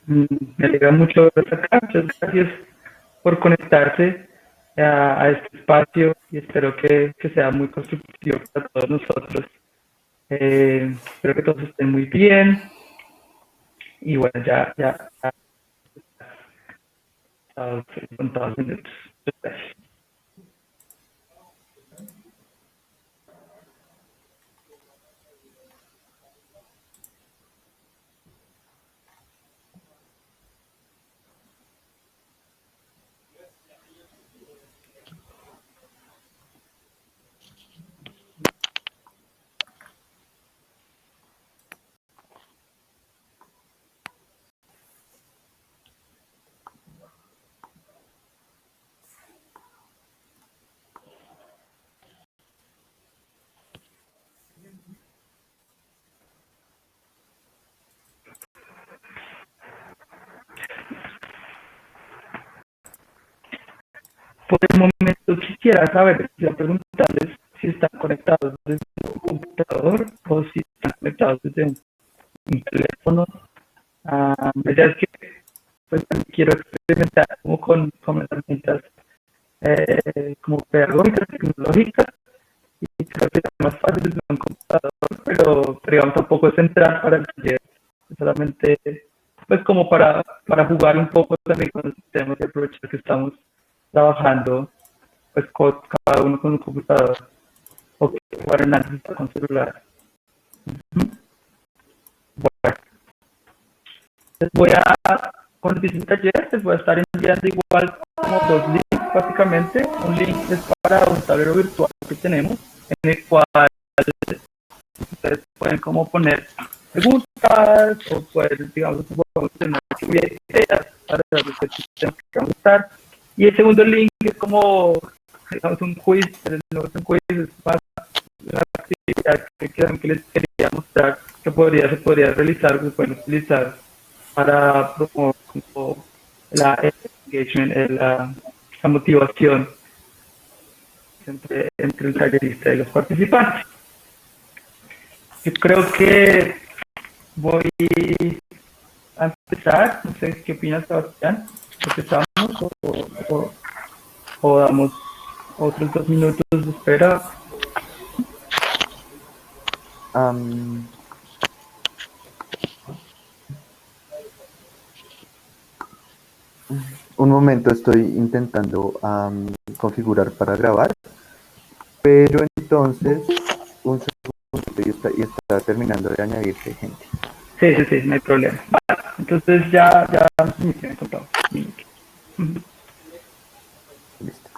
Mm, Me alegra mucho estar acá. Muchas gracias por conectarse a este espacio y espero que sea muy constructivo para todos nosotros. Espero que todos estén muy bien y bueno, ya contados minutos. Gracias. Por el momento quisiera saber, quisiera preguntarles si están conectados desde un computador o si están conectados desde un teléfono. La idea es que pues, quiero experimentar como con herramientas como pedagógicas, tecnológicas, y creo que es más fácil desde un computador, pero digamos tampoco es entrar para el taller, es solamente pues como para jugar un poco también con los sistemas y aprovechar que estamos trabajando pues cada uno con un computador o que jugar en antes está con celular. Bueno, les voy a, cuando empiece el taller, les voy a estar enviando igual como dos links básicamente. Un link es para un tablero virtual que tenemos en el cual ustedes pueden como poner preguntas o pueden, digamos, podemos tener ideas para los temas que vamos a estar. Y el segundo link es como, digamos, un quiz, no es un quiz, es más una actividad que les quería mostrar que se podría realizar, se pueden utilizar para promover como la engagement, la motivación entre el tallerista y los participantes. Yo creo que voy a empezar, no sé qué opinas, Sebastián. ¿Empezamos o, o damos otros 2 minutos de espera? Am, un momento, estoy intentando configurar para grabar, pero entonces un segundo y está terminando de añadirse gente. Sí, no hay problema. Vale, entonces ya me contado. Listo.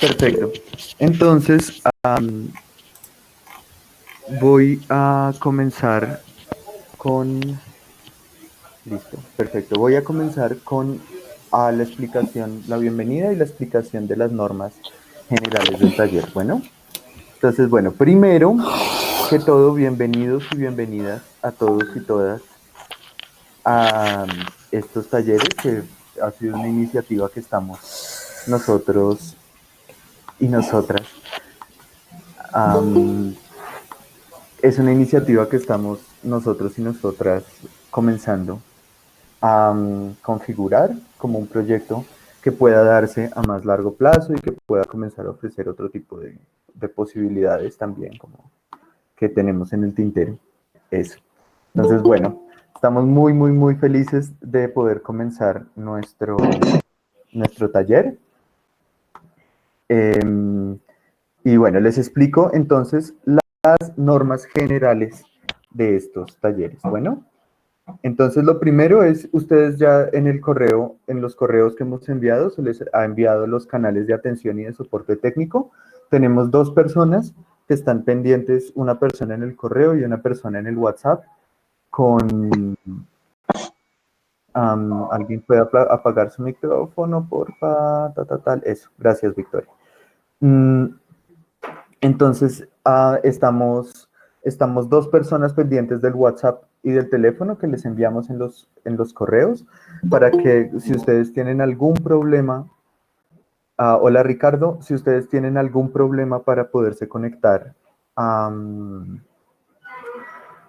Perfecto. Entonces, voy a comenzar con... Listo, perfecto. Voy a comenzar con la explicación, la bienvenida y la explicación de las normas generales del taller. Bueno, entonces, bueno, primero que todo, bienvenidos y bienvenidas a todos y todas a estos talleres, que ha sido una iniciativa que estamos nosotros y nosotras. Es una iniciativa que estamos nosotros y nosotras comenzando a configurar como un proyecto que pueda darse a más largo plazo y que pueda comenzar a ofrecer otro tipo de posibilidades también como que tenemos en el tintero. Eso. Entonces, bueno, estamos muy, muy, muy felices de poder comenzar nuestro taller. Y bueno, les explico entonces las normas generales de estos talleres. Bueno, entonces lo primero es, ustedes ya en el correo, en los correos que hemos enviado, se les ha enviado los canales de atención y de soporte técnico. Tenemos 2 personas que están pendientes, una persona en el correo y una persona en el WhatsApp con... ¿Alguien puede apagar su micrófono, porfa? Tal. Eso, gracias, Victoria. Entonces, estamos 2 personas pendientes del WhatsApp y del teléfono que les enviamos en los correos para que si ustedes tienen algún problema, hola Ricardo, si ustedes tienen algún problema para poderse conectar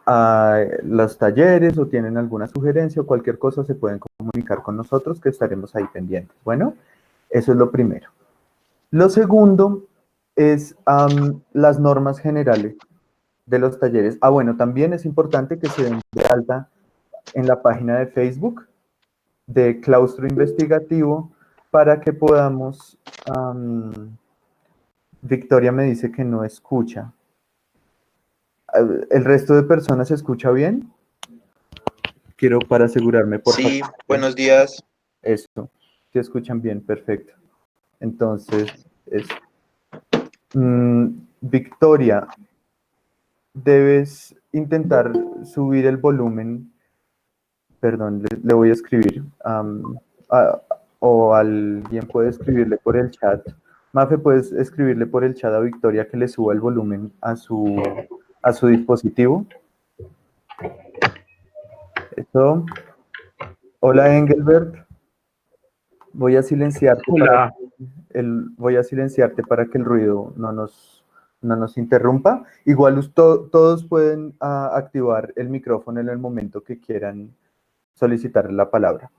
a los talleres o tienen alguna sugerencia o cualquier cosa, se pueden comunicar con nosotros, que estaremos ahí pendientes. Bueno, eso es lo primero. Lo segundo es las normas generales de los talleres. Bueno, también es importante que se den de alta en la página de Facebook de Claustro Investigativo para que podamos... Victoria me dice que no escucha. ¿El resto de personas se escucha bien? Quiero para asegurarme, por favor. Sí, buenos días. Eso, si escuchan bien, perfecto. Entonces, Victoria, debes intentar subir el volumen. Perdón, le voy a escribir. O alguien puede escribirle por el chat. Mafe, puedes escribirle por el chat a Victoria que le suba el volumen a su dispositivo. Eso. Hola, Engelbert. Voy a silenciarte. Hola. Voy a silenciarte para que el ruido no nos interrumpa. Igual todos pueden activar el micrófono en el momento que quieran solicitar la palabra.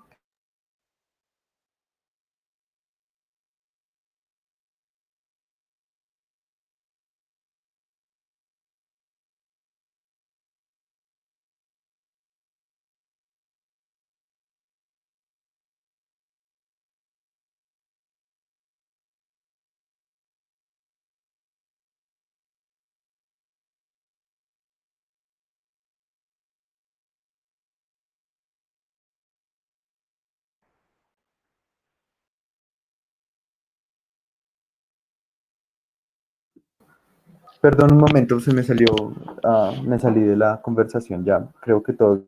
Perdón un momento, se me salió, me salí de la conversación ya. Creo que todos.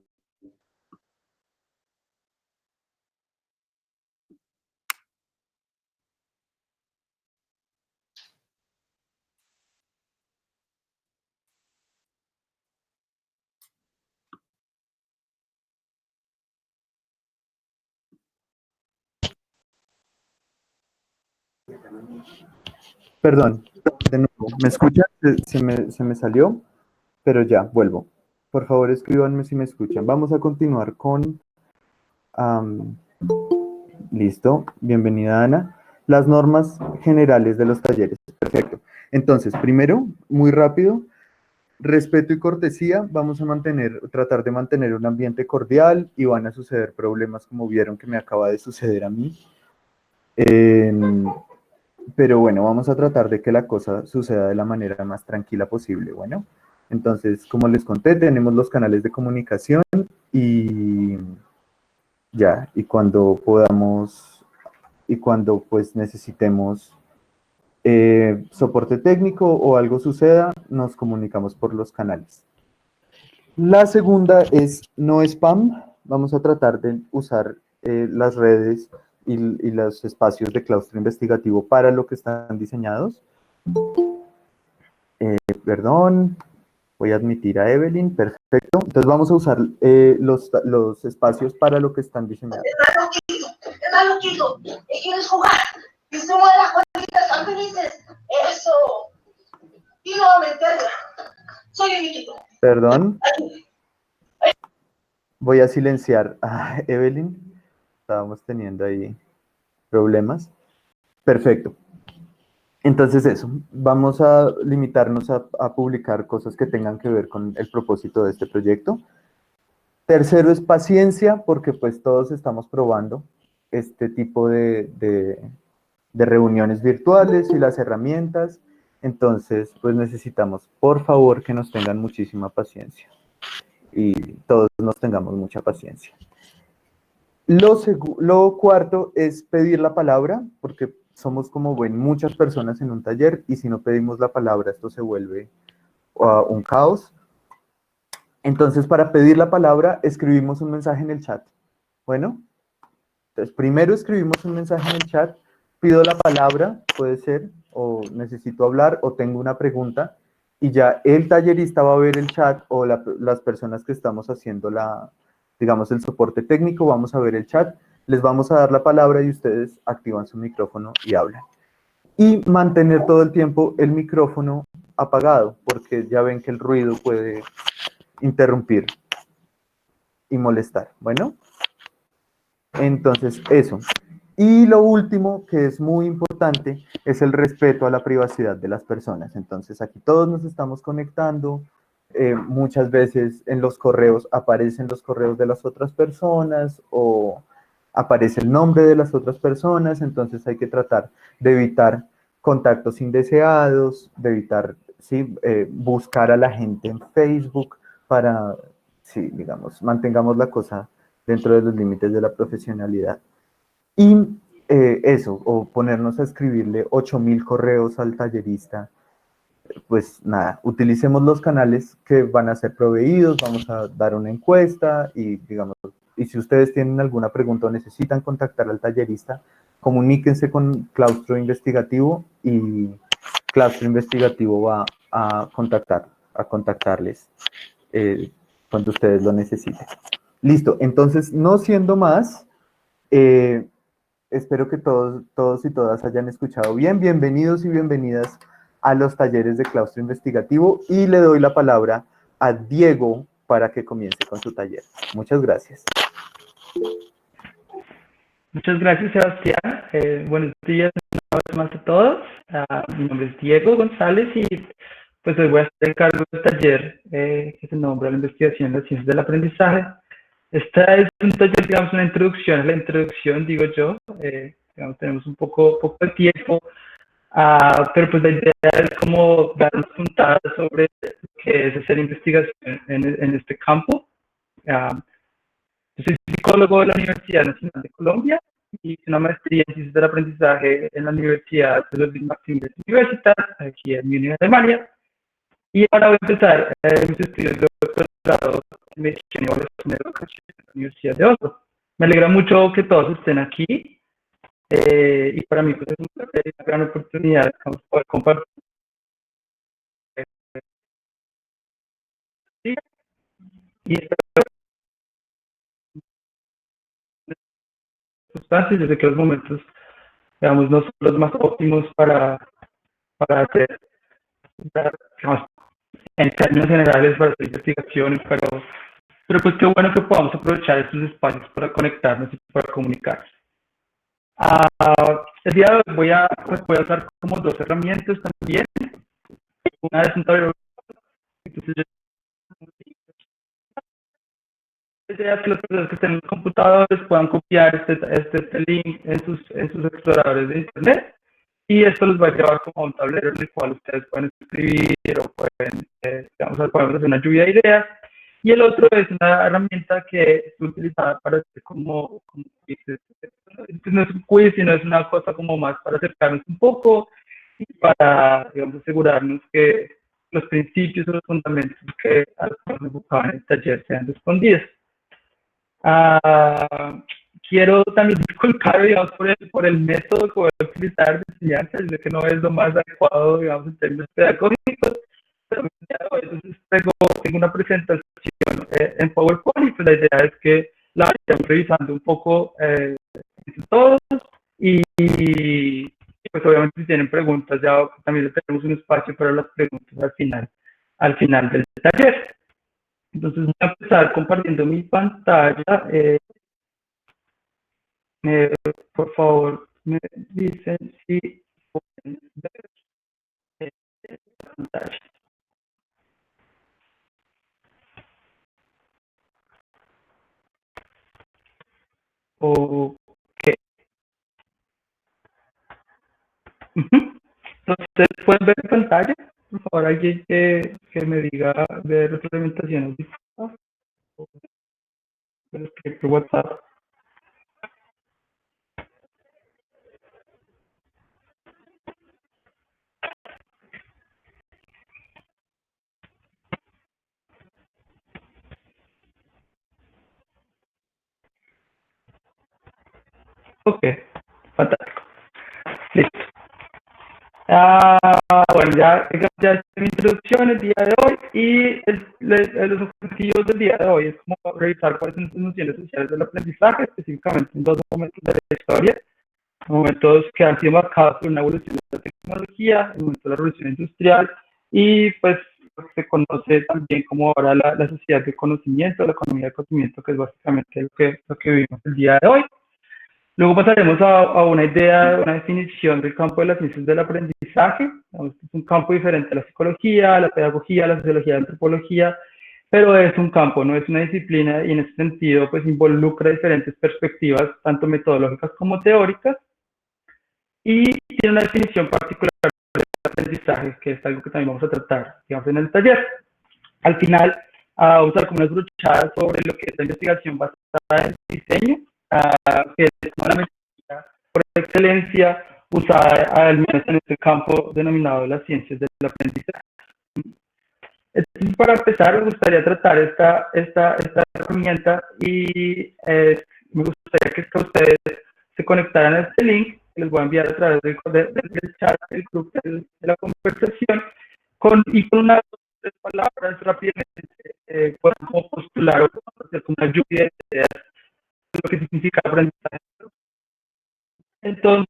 Perdón, de nuevo, ¿me escuchan? Se me salió, pero ya, vuelvo. Por favor, escríbanme si me escuchan. Vamos a continuar con... listo, bienvenida Ana. Las normas generales de los talleres. Perfecto. Entonces, primero, muy rápido, respeto y cortesía. Vamos a tratar de mantener un ambiente cordial y van a suceder problemas como vieron que me acaba de suceder a mí. Pero bueno, vamos a tratar de que la cosa suceda de la manera más tranquila posible. Bueno, entonces, como les conté, tenemos los canales de comunicación y ya, y cuando podamos, y cuando pues necesitemos soporte técnico o algo suceda, nos comunicamos por los canales. La segunda es no spam. Vamos a tratar de usar las redes y los espacios de claustro investigativo para lo que están diseñados. Perdón, voy a admitir a Evelyn, perfecto. Entonces vamos a usar los espacios para lo que están diseñados. ¡Está loquito! ¿Quieres jugar? ¡Y sumo de las cuentitas tan felices! ¡Eso! Y nuevamente arriba. Soy el Miquito. Perdón. Voy a silenciar a Evelyn. Estábamos teniendo ahí problemas. Perfecto. Entonces eso, vamos a limitarnos a publicar cosas que tengan que ver con el propósito de este proyecto. Tercero es paciencia, porque pues todos estamos probando este tipo de reuniones virtuales y las herramientas. Entonces, pues necesitamos, por favor, que nos tengan muchísima paciencia. Y todos nos tengamos mucha paciencia. Lo cuarto es pedir la palabra, porque somos como muchas personas en un taller y si no pedimos la palabra esto se vuelve un caos. Entonces para pedir la palabra escribimos un mensaje en el chat. Bueno, entonces primero escribimos un mensaje en el chat, pido la palabra, puede ser, o necesito hablar o tengo una pregunta y ya el tallerista va a ver el chat o las personas que estamos haciendo digamos, el soporte técnico, vamos a ver el chat, les vamos a dar la palabra y ustedes activan su micrófono y hablan. Y mantener todo el tiempo el micrófono apagado, porque ya ven que el ruido puede interrumpir y molestar. Bueno, entonces eso. Y lo último, que es muy importante, es el respeto a la privacidad de las personas. Entonces aquí todos nos estamos conectando. Muchas veces en los correos aparecen los correos de las otras personas o aparece el nombre de las otras personas. Entonces hay que tratar de evitar contactos indeseados, de evitar buscar a la gente en Facebook para, sí, digamos, mantengamos la cosa dentro de los límites de la profesionalidad. Y eso, o ponernos a escribirle 8.000 correos al tallerista, pues nada, utilicemos los canales que van a ser proveídos, vamos a dar una encuesta y digamos, y si ustedes tienen alguna pregunta o necesitan contactar al tallerista, comuníquense con Claustro Investigativo y Claustro Investigativo va a contactarles cuando ustedes lo necesiten. Listo, entonces no siendo más, espero que todos y todas hayan escuchado bien. Bienvenidos y bienvenidas a los talleres de Claustro Investigativo y le doy la palabra a Diego para que comience con su taller. Muchas gracias. Muchas gracias, Sebastián. Buenos días una vez más a todos. Mi nombre es Diego González y pues hoy voy a estar en cargo del taller que se nombra la investigación en las ciencias del aprendizaje. Esta es un taller, digamos, una introducción a la introducción, digo yo. Digamos, tenemos un poco de tiempo, pero pues la idea es como darnos puntadas sobre qué es hacer investigación en este campo. Yo soy psicólogo de la Universidad Nacional de Colombia y hice una maestría en ciencias del aprendizaje en la Universidad de los Maximilians Universitat, aquí en Múnich, Alemania. Y ahora voy a empezar mis estudios de doctorado en medición y evaluación de educación en la Universidad de Oslo. Me alegra mucho que todos estén aquí y para mí pues, es una gran oportunidad de poder compartir. Y yo sé que los momentos, digamos, no son los más óptimos para hacer, digamos, en términos generales, para hacer investigaciones, pero pues qué bueno que podamos aprovechar estos espacios para conectarnos y para comunicar. El día de hoy voy a usar como dos herramientas también. Una es un tablero. Entonces, la idea es que las personas que estén en los computadores puedan copiar este link en sus exploradores de internet y esto los va a llevar como a un tablero en el cual ustedes pueden escribir o pueden, podemos hacer una lluvia de ideas. Y el otro es una herramienta que es utilizada para hacer como no es un quiz, sino es una cosa como más para acercarnos un poco y para, digamos, asegurarnos que los principios o los fundamentos que a los que nos buscaban en el taller sean respondidos. Quiero también disculpar, digamos, por el método que voy a utilizar de enseñanza. Yo sé que no es lo más adecuado, digamos, en términos pedagógicos, pero entonces tengo una presentación en PowerPoint y pues la idea es que la vayamos revisando un poco entre todos y pues obviamente si tienen preguntas ya también tenemos un espacio para las preguntas al final del taller. Entonces voy a empezar compartiendo mi pantalla. Por favor, me dicen si pueden ver la pantalla. Ok. Entonces, ¿pueden ver la pantalla? Por favor, alguien que me diga de retroalimentación. Por WhatsApp. Ok, fantástico. Listo. Bueno, ya es mi introducción el día de hoy y los objetivos del día de hoy es como revisar cuáles son las nociones sociales del aprendizaje, específicamente en dos momentos de la historia, momentos que han sido marcados por una evolución de la tecnología, el momento de la revolución industrial y pues se conoce también como ahora la sociedad de conocimiento, la economía del conocimiento, que es básicamente lo que vivimos el día de hoy. Luego pasaremos a una idea, una definición del campo de las ciencias del aprendizaje. Es un campo diferente a la psicología, a la pedagogía, a la sociología, a la antropología, pero es un campo, no es una disciplina, y en ese sentido pues involucra diferentes perspectivas, tanto metodológicas como teóricas, y tiene una definición particular del aprendizaje, que es algo que también vamos a tratar, digamos, en el taller. Al final, vamos a dar como unas brochadas sobre lo que es la investigación basada en diseño, que es como la metodología por excelencia usada, al menos en este campo denominado las ciencias del aprendizaje. Entonces, para empezar, me gustaría tratar esta herramienta y me gustaría que ustedes se conectaran a este link que les voy a enviar a través del chat del grupo de la conversación y con unas tres palabras rápidamente pueden como postular o hacer como una lluvia de ideas de lo que significa aprendizaje. Entonces,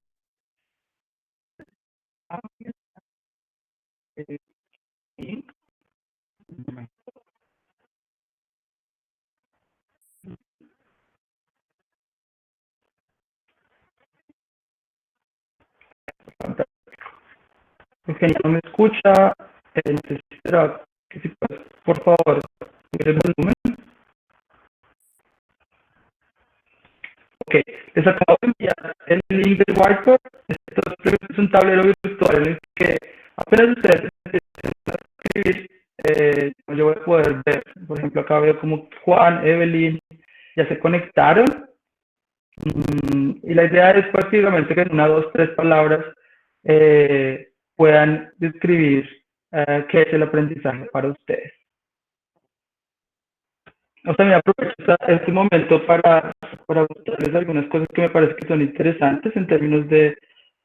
Eugenia no me escucha, necesito que si puedes, por favor, subir el volumen. Ok, les acabo de enviar el link del whiteboard. Esto es un tablero virtual en el que apenas ustedes empiecen a escribir, yo voy a poder ver, por ejemplo, acá veo como Juan, Evelyn, ya se conectaron. Y la idea es prácticamente que en 1, 2, 3 palabras puedan describir qué es el aprendizaje para ustedes. También aprovecho este momento para mostrarles algunas cosas que me parece que son interesantes en términos de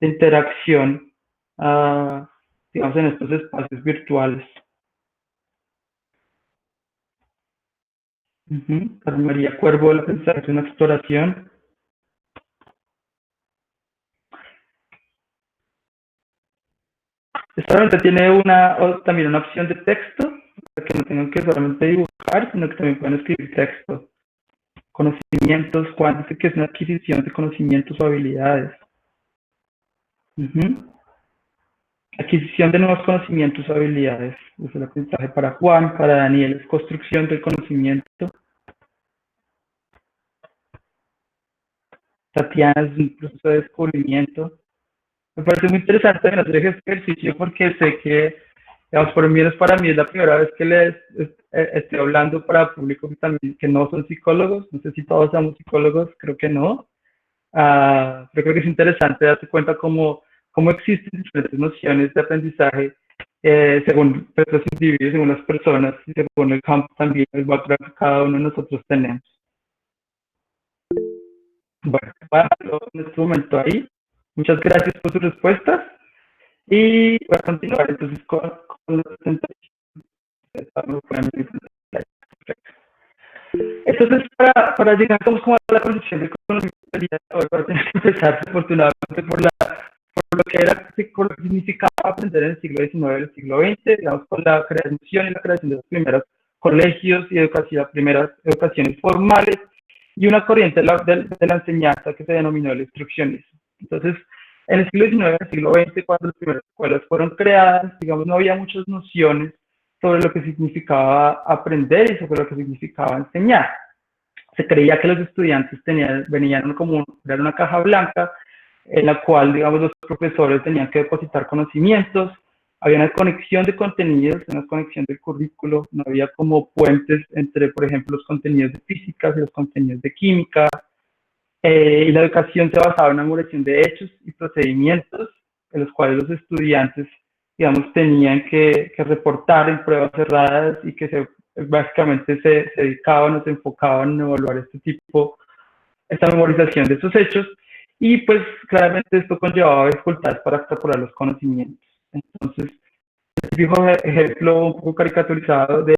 interacción, digamos, en estos espacios virtuales. Carmen María Cuervo, el aprendizaje es una exploración. Esta herramienta tiene también una opción de texto, para que no tengan que solamente dibujar, sino que también pueden escribir texto. Conocimientos, cuántico, que es una adquisición de conocimientos o habilidades. Adquisición de nuevos conocimientos o habilidades. Es el aprendizaje para Juan, para Daniel, es construcción del conocimiento. Tatiana es un proceso de descubrimiento. Me parece muy interesante hacer este ejercicio porque sé que, digamos, por lo menos para mí es la primera vez que les estoy hablando para público que no son psicólogos. No sé si todos somos psicólogos, creo que no. Pero creo que es interesante darse cuenta cómo existen diferentes nociones de aprendizaje según los individuos, según las personas y según el campo también, el background que cada uno de nosotros tenemos. Bueno, voy a dejarlo en este momento ahí. Muchas gracias por sus respuestas y voy a continuar entonces con la presentación. Entonces, para llegar como a la concepción de economía, para tener que empezar desafortunadamente por lo que significaba aprender en el siglo XIX y el siglo XX, digamos, con la creación y la creación de los primeros colegios y las primeras educaciones formales, y una corriente de la enseñanza que se denominó el instruccionismo. Entonces, en el siglo XIX y el siglo XX, cuando las primeras escuelas fueron creadas, digamos, no había muchas nociones sobre lo que significaba aprender y sobre lo que significaba enseñar. Se creía que los estudiantes venían como era una caja blanca en la cual, digamos, los profesores tenían que depositar conocimientos, había una conexión de contenidos, una conexión del currículo, no había como puentes entre, por ejemplo, los contenidos de física y los contenidos de química, y la educación se basaba en una memorización de hechos y procedimientos en los cuales los estudiantes, digamos, tenían que reportar en pruebas cerradas y que básicamente se dedicaban o se enfocaban en evaluar esta memorización de esos hechos, y pues claramente esto conllevaba dificultades para extrapolar los conocimientos. Entonces, el típico ejemplo un poco caricaturizado de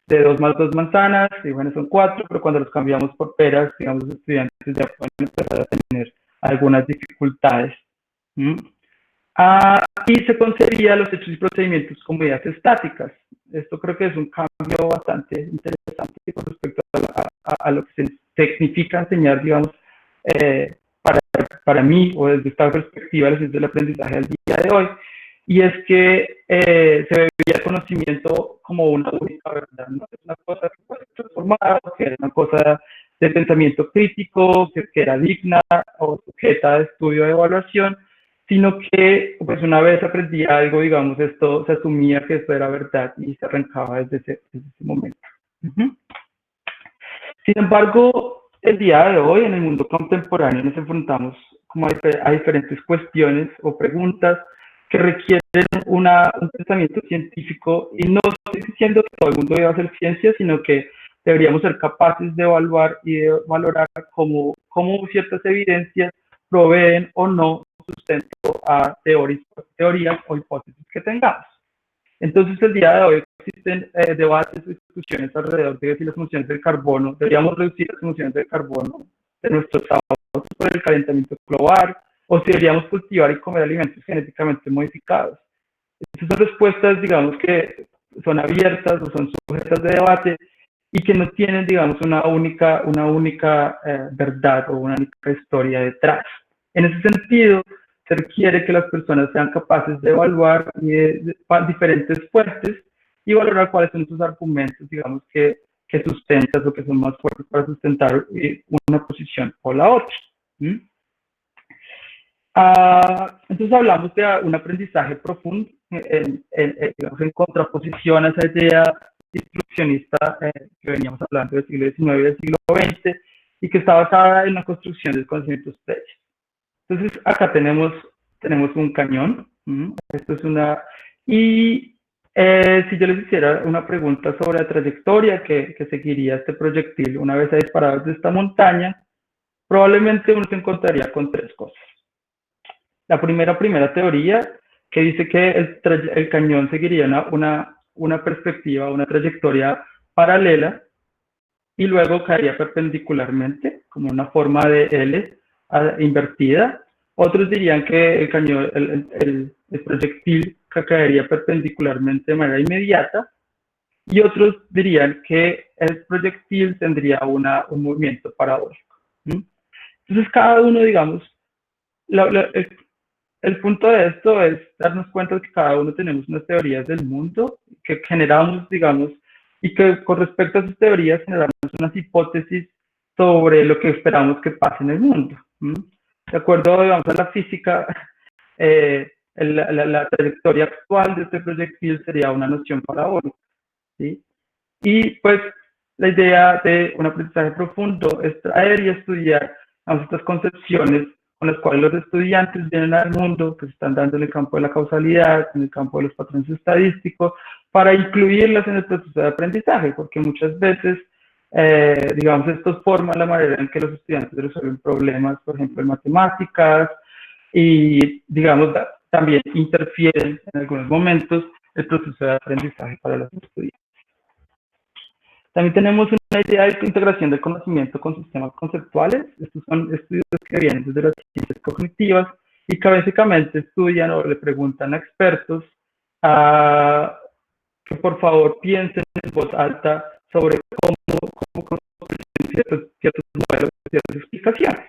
2 más 2 manzanas, y bueno, son 4, pero cuando los cambiamos por peras, digamos, los estudiantes ya pueden empezar a tener algunas dificultades. Y se concebía los hechos y procedimientos como ideas estáticas. Esto creo que es un cambio bastante interesante con respecto a lo que significa enseñar, digamos, para mí, o desde esta perspectiva, desde el aprendizaje al día de hoy, y es que se veía el conocimiento como una única verdad, no es una cosa que puede ser transformada, que era una cosa de pensamiento crítico, que era digna o sujeta de estudio de evaluación, sino que pues una vez aprendía algo, digamos, esto se asumía que esto era verdad y se arrancaba desde ese momento. Sin embargo, el día de hoy, en el mundo contemporáneo, nos enfrentamos como a diferentes cuestiones o preguntas que requieren un pensamiento científico, y no estoy diciendo que todo el mundo deba hacer ciencia, sino que deberíamos ser capaces de evaluar y de valorar cómo ciertas evidencias proveen o no sustento a teorías o hipótesis que tengamos. Entonces, el día de hoy existen debates o discusiones alrededor de si las emisiones del carbono, deberíamos reducir las emisiones del carbono de nuestros autos por el calentamiento global, o si deberíamos cultivar y comer alimentos genéticamente modificados. Estas son respuestas, digamos, que son abiertas o son sujetas de debate y que no tienen, digamos, una única verdad o una única historia detrás. En ese sentido, se requiere que las personas sean capaces de evaluar diferentes fuentes y valorar cuáles son sus argumentos, digamos, que sustentan o que son más fuertes para sustentar una posición o la otra. Entonces hablamos de un aprendizaje profundo digamos, en contraposición a esa idea instruccionista que veníamos hablando del siglo XIX y del siglo XX, y que está basada en la construcción de conocimientos previos. Entonces acá tenemos un cañón. Esto es y si yo les hiciera una pregunta sobre la trayectoria que seguiría este proyectil una vez ha disparado desde esta montaña, probablemente uno se encontraría con tres cosas. La primera teoría, que dice que el cañón seguiría una perspectiva, una trayectoria paralela, y luego caería perpendicularmente, como una forma de L invertida. Otros dirían que el cañón, el proyectil caería perpendicularmente de manera inmediata, y otros dirían que el proyectil tendría un movimiento paradójico. Entonces, cada uno, digamos, el punto de esto es darnos cuenta de que cada uno tenemos unas teorías del mundo que generamos, digamos, y que con respecto a sus teorías generamos unas hipótesis sobre lo que esperamos que pase en el mundo. De acuerdo, digamos, a la física, la trayectoria actual de este proyectil sería una noción parabólica, ¿sí? Y pues la idea de un aprendizaje profundo es traer y estudiar estas concepciones con las cuales los estudiantes vienen al mundo, que se están dando en el campo de la causalidad, en el campo de los patrones estadísticos, para incluirlas en el proceso de aprendizaje, porque muchas veces, digamos, esto forma la manera en que los estudiantes resuelven problemas, por ejemplo, en matemáticas, y, digamos, también interfieren en algunos momentos el proceso de aprendizaje para los estudiantes. También tenemos una idea de integración del conocimiento con sistemas conceptuales. Estos son estudios que vienen desde las ciencias cognitivas y que básicamente estudian o le preguntan a expertos que por favor piensen en voz alta sobre cómo construir ciertos modelos, ciertas explicaciones.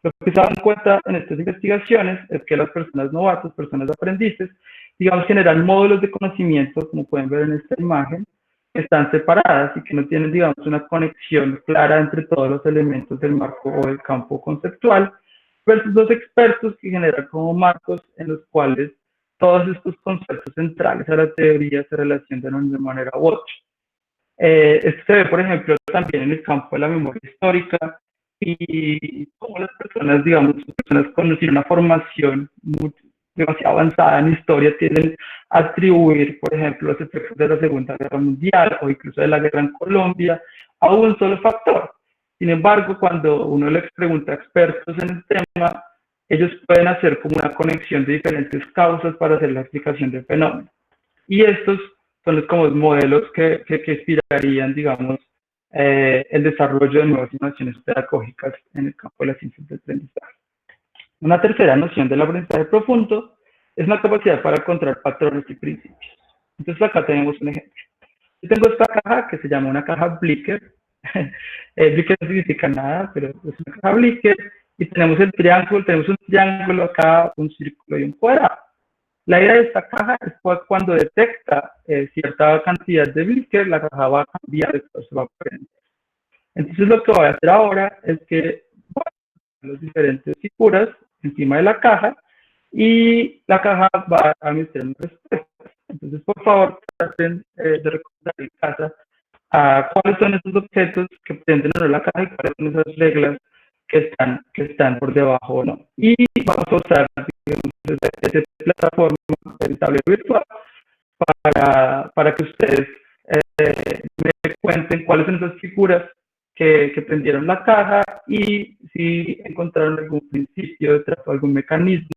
Lo que se dan cuenta en estas investigaciones es que las personas novatas, personas aprendices, digamos, generan módulos de conocimiento, como pueden ver en esta imagen, están separadas y que no tienen, digamos, una conexión clara entre todos los elementos del marco o del campo conceptual, versus los expertos que generan como marcos en los cuales todos estos conceptos centrales a la teoría se relacionan de una manera u otra. Esto se ve, por ejemplo, también en el campo de la memoria histórica y cómo las personas, digamos, personas con una formación demasiado avanzada en historia tienden a atribuir, por ejemplo, los efectos de la Segunda Guerra Mundial o incluso de la guerra en Colombia a un solo factor. Sin embargo, cuando uno les pregunta a expertos en el tema, ellos pueden hacer como una conexión de diferentes causas para hacer la explicación del fenómeno. Y estos son los como modelos que inspirarían, digamos, el desarrollo de nuevas innovaciones pedagógicas en el campo de las ciencias del aprendizaje. Una tercera noción del aprendizaje profundo es una capacidad para encontrar patrones y principios. Entonces acá tenemos un ejemplo. Yo tengo esta caja que se llama una caja Blicker. Blicker no significa nada, pero es una caja Blicker. Y tenemos el triángulo, tenemos un triángulo acá, un círculo y un cuadrado. La idea de esta caja es que cuando detecta cierta cantidad de Blicker, la caja va a cambiar, después se va a prender. Entonces lo que voy a hacer ahora es que voy a poner las diferentes figuras encima de la caja y la caja va a emitir una respuesta. Entonces, por favor, traten de recordar en casa cuáles son esos objetos que pretenden en la caja y cuáles son esas reglas que están por debajo o no. Y vamos a usar, digamos, esta plataforma, el tablero virtual, para que ustedes me cuenten cuáles son esas figuras que prendieron la caja y si encontraron algún principio detrás o algún mecanismo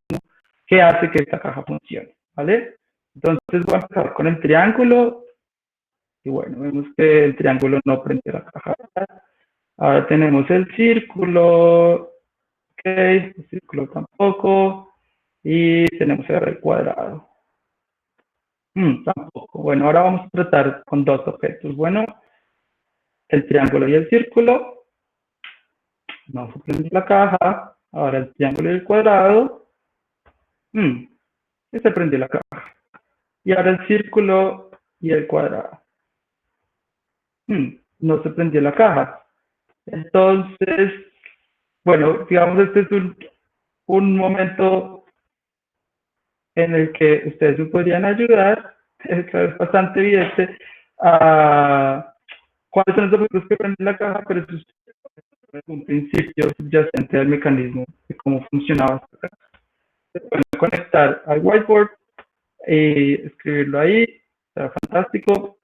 que hace que esta caja funcione, ¿vale? Entonces voy a empezar con el triángulo y bueno, vemos que el triángulo no prendió la caja. Ahora tenemos el círculo, ok, el círculo tampoco y tenemos ahora el cuadrado. Tampoco. Bueno, ahora vamos a tratar con dos objetos. Bueno, el triángulo y el círculo. No se prende la caja. Ahora el triángulo y el cuadrado. Y se prendió la caja. Y ahora el círculo y el cuadrado. No se prendió la caja. Entonces, bueno, digamos, este es un momento en el que ustedes me podrían ayudar, es bastante evidente, a cuáles son los objetos que prenden la caja, pero eso es un principio subyacente del mecanismo de cómo funcionaba esta caja. Se pueden conectar al whiteboard y escribirlo ahí, será fantástico.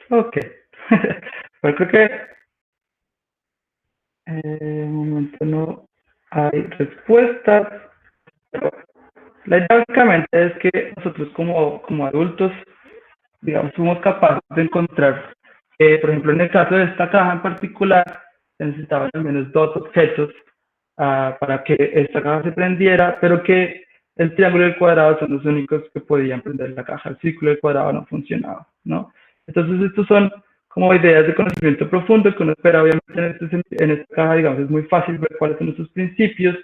Ok. Pues creo que en un momento no hay respuestas. Pero la idea básicamente es que nosotros como adultos, digamos, somos capaces de encontrar, por ejemplo, en el caso de esta caja en particular, se necesitaban al menos dos objetos para que esta caja se prendiera, pero que el triángulo y el cuadrado son los únicos que podían prender la caja. El círculo y el cuadrado no funcionaba, ¿no? Entonces, estos son como ideas de conocimiento profundo que uno espera, obviamente, en esta caja, digamos, es muy fácil ver cuáles son esos principios,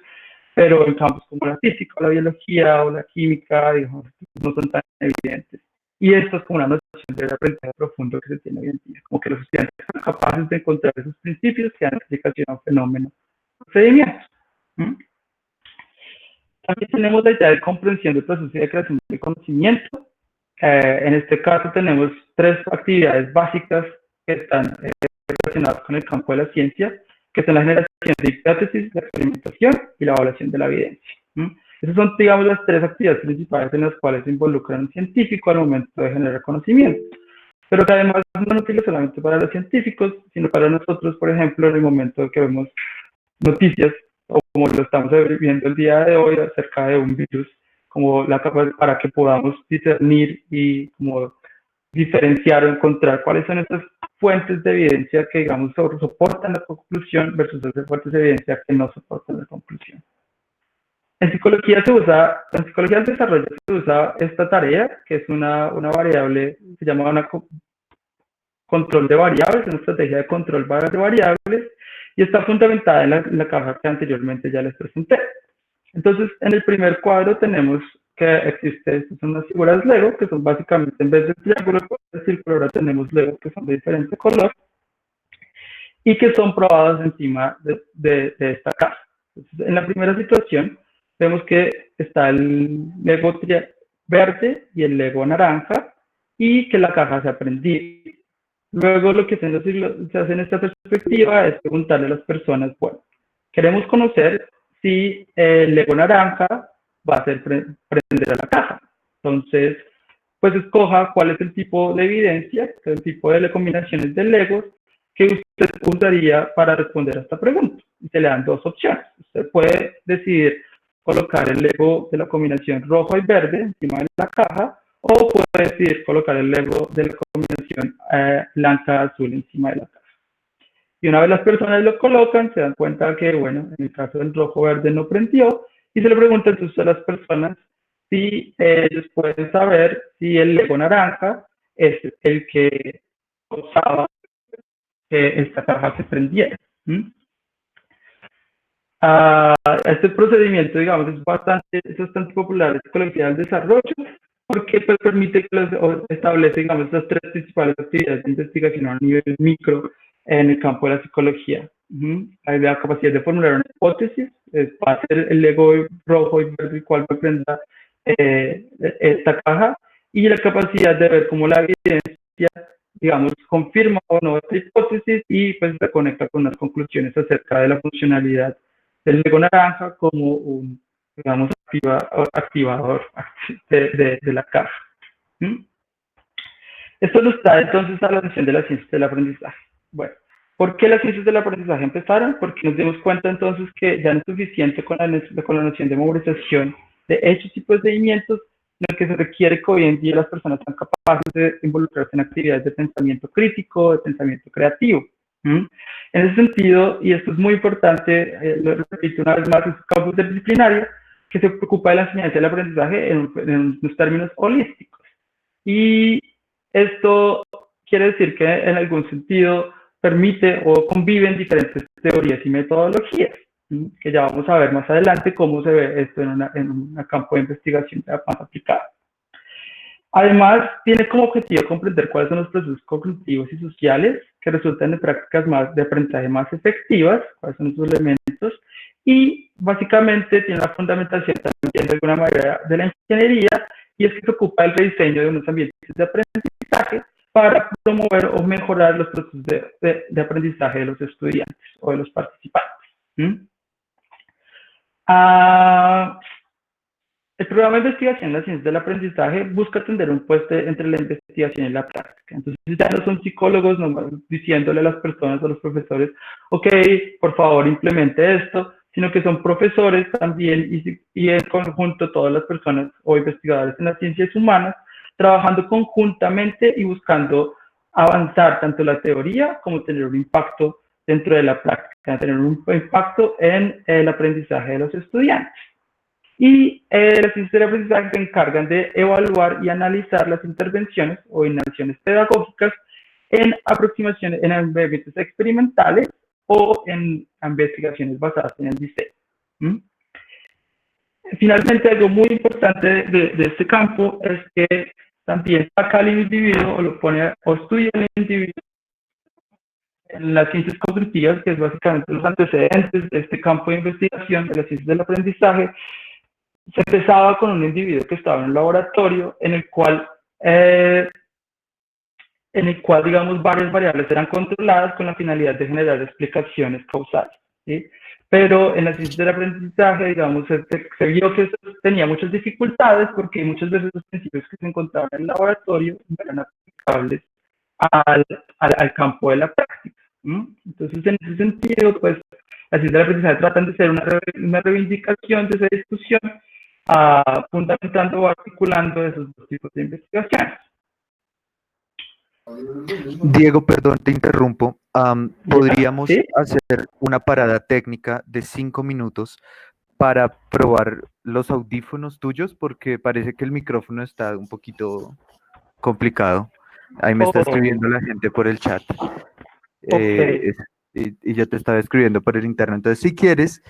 pero en campos como la física, o la biología o la química, digamos, no son tan evidentes. Y esto es como una noción de aprendizaje profundo que se tiene hoy en día, como que los estudiantes son capaces de encontrar esos principios que dan explicación a un fenómeno, procedimientos. También tenemos la idea de comprensión del proceso de creación de conocimiento. En este caso tenemos tres actividades básicas que están relacionadas con el campo de la ciencia, que son la generación de hipótesis, la experimentación y la evaluación de la evidencia. Esas son, digamos, las tres actividades principales en las cuales se involucra un científico al momento de generar conocimiento. Pero que además no son útiles solamente para los científicos, sino para nosotros, por ejemplo, en el momento que vemos noticias, o como lo estamos viviendo el día de hoy acerca de un virus, como la capacidad para que podamos discernir y como diferenciar o encontrar cuáles son estas fuentes de evidencia que, digamos, soportan la conclusión versus esas fuentes de evidencia que no soportan la conclusión. En psicología del desarrollo se usa esta tarea, que es una variable, se llama control de variables, una estrategia de control de variables, y está fundamentada en la caja que anteriormente ya les presenté. Entonces, en el primer cuadro tenemos que existen unas figuras Lego, que son básicamente, en vez de triángulo y círculo, ahora tenemos Lego que son de diferente color, y que son probados encima de esta caja. Entonces, en la primera situación, vemos que está el Lego verde y el Lego naranja, y que la caja se ha prendido. Luego lo que se hace en esta perspectiva es preguntarle a las personas, bueno, queremos conocer si el Lego naranja va a hacer prender a la caja. Entonces, pues escoja cuál es el tipo de evidencia, el tipo de combinaciones de Legos que usted usaría para responder a esta pregunta. Y se le dan dos opciones. Usted puede decidir colocar el Lego de la combinación rojo y verde encima de la caja, o puede decidir colocar el Lego de la combinación blanca-azul encima de la caja. Y una vez las personas lo colocan, se dan cuenta que, bueno, en el caso del rojo-verde no prendió, y se le pregunta entonces a las personas si ellos pueden saber si el Lego naranja es el que causaba que esta caja se prendiera. Este procedimiento, digamos, es bastante popular en psicología del desarrollo, porque pues, permite que establece, digamos, las tres principales actividades de investigación a nivel micro en el campo de la psicología. Hay la capacidad de formular una hipótesis, va a ser el Lego rojo y verde el cual representa esta caja, y la capacidad de ver cómo la evidencia, digamos, confirma o no esta hipótesis y pues se conecta con unas conclusiones acerca de la funcionalidad del Lego naranja como un, digamos, activador de la caja. Esto nos trae entonces a la sesión de las ciencias del aprendizaje. Bueno, ¿por qué las ciencias del aprendizaje empezaron? Porque nos dimos cuenta entonces que ya no es suficiente con la noción de memorización de hechos y procedimientos, sino que se requiere que hoy en día las personas sean capaces de involucrarse en actividades de pensamiento crítico, de pensamiento creativo. En ese sentido, y esto es muy importante, lo repito una vez más, es un campo interdisciplinario que se preocupa de la enseñanza del aprendizaje en unos términos holísticos. Y esto quiere decir que en algún sentido permite o conviven diferentes teorías y metodologías, que ya vamos a ver más adelante cómo se ve esto en un campo de investigación más aplicado. Además, tiene como objetivo comprender cuáles son los procesos cognitivos y sociales que resultan de prácticas de aprendizaje más efectivas, cuáles son esos elementos, y básicamente tiene la fundamentación también de alguna manera de la ingeniería, y es que se ocupa del rediseño de unos ambientes de aprendizaje para promover o mejorar los procesos de aprendizaje de los estudiantes o de los participantes. El programa de investigación en las ciencias del aprendizaje busca atender un puente entre la investigación y la práctica. Entonces ya no son psicólogos diciéndole a las personas o a los profesores, ok, por favor implemente esto, sino que son profesores también y en conjunto todas las personas o investigadores en las ciencias humanas trabajando conjuntamente y buscando avanzar tanto la teoría como tener un impacto dentro de la práctica, tener un impacto en el aprendizaje de los estudiantes. Y las ciencias del aprendizaje se encargan de evaluar y analizar las intervenciones o innovaciones pedagógicas en aproximaciones, en ambientes experimentales o en investigaciones basadas en el diseño. Finalmente, algo muy importante de este campo es que también saca al individuo o lo pone o estudia al individuo en las ciencias cognitivas, que es básicamente los antecedentes de este campo de investigación de las ciencias del aprendizaje. Se empezaba con un individuo que estaba en un laboratorio en el cual, digamos, varias variables eran controladas con la finalidad de generar explicaciones causales, ¿sí? Pero en las ciencias del aprendizaje, digamos, se vio que tenía muchas dificultades porque muchas veces los principios que se encontraban en el laboratorio no eran aplicables al campo de la práctica. Entonces, en ese sentido, pues, las ciencias del aprendizaje tratan de ser una reivindicación de esa discusión, fundamentando o articulando esos dos tipos de investigaciones. Diego, perdón, te interrumpo. ¿Podríamos ¿Sí? hacer una parada técnica de 5 minutos para probar los audífonos tuyos? Porque parece que el micrófono está un poquito complicado. Ahí me está escribiendo la gente por el chat. Y yo te estaba escribiendo por el interno. Entonces, si quieres,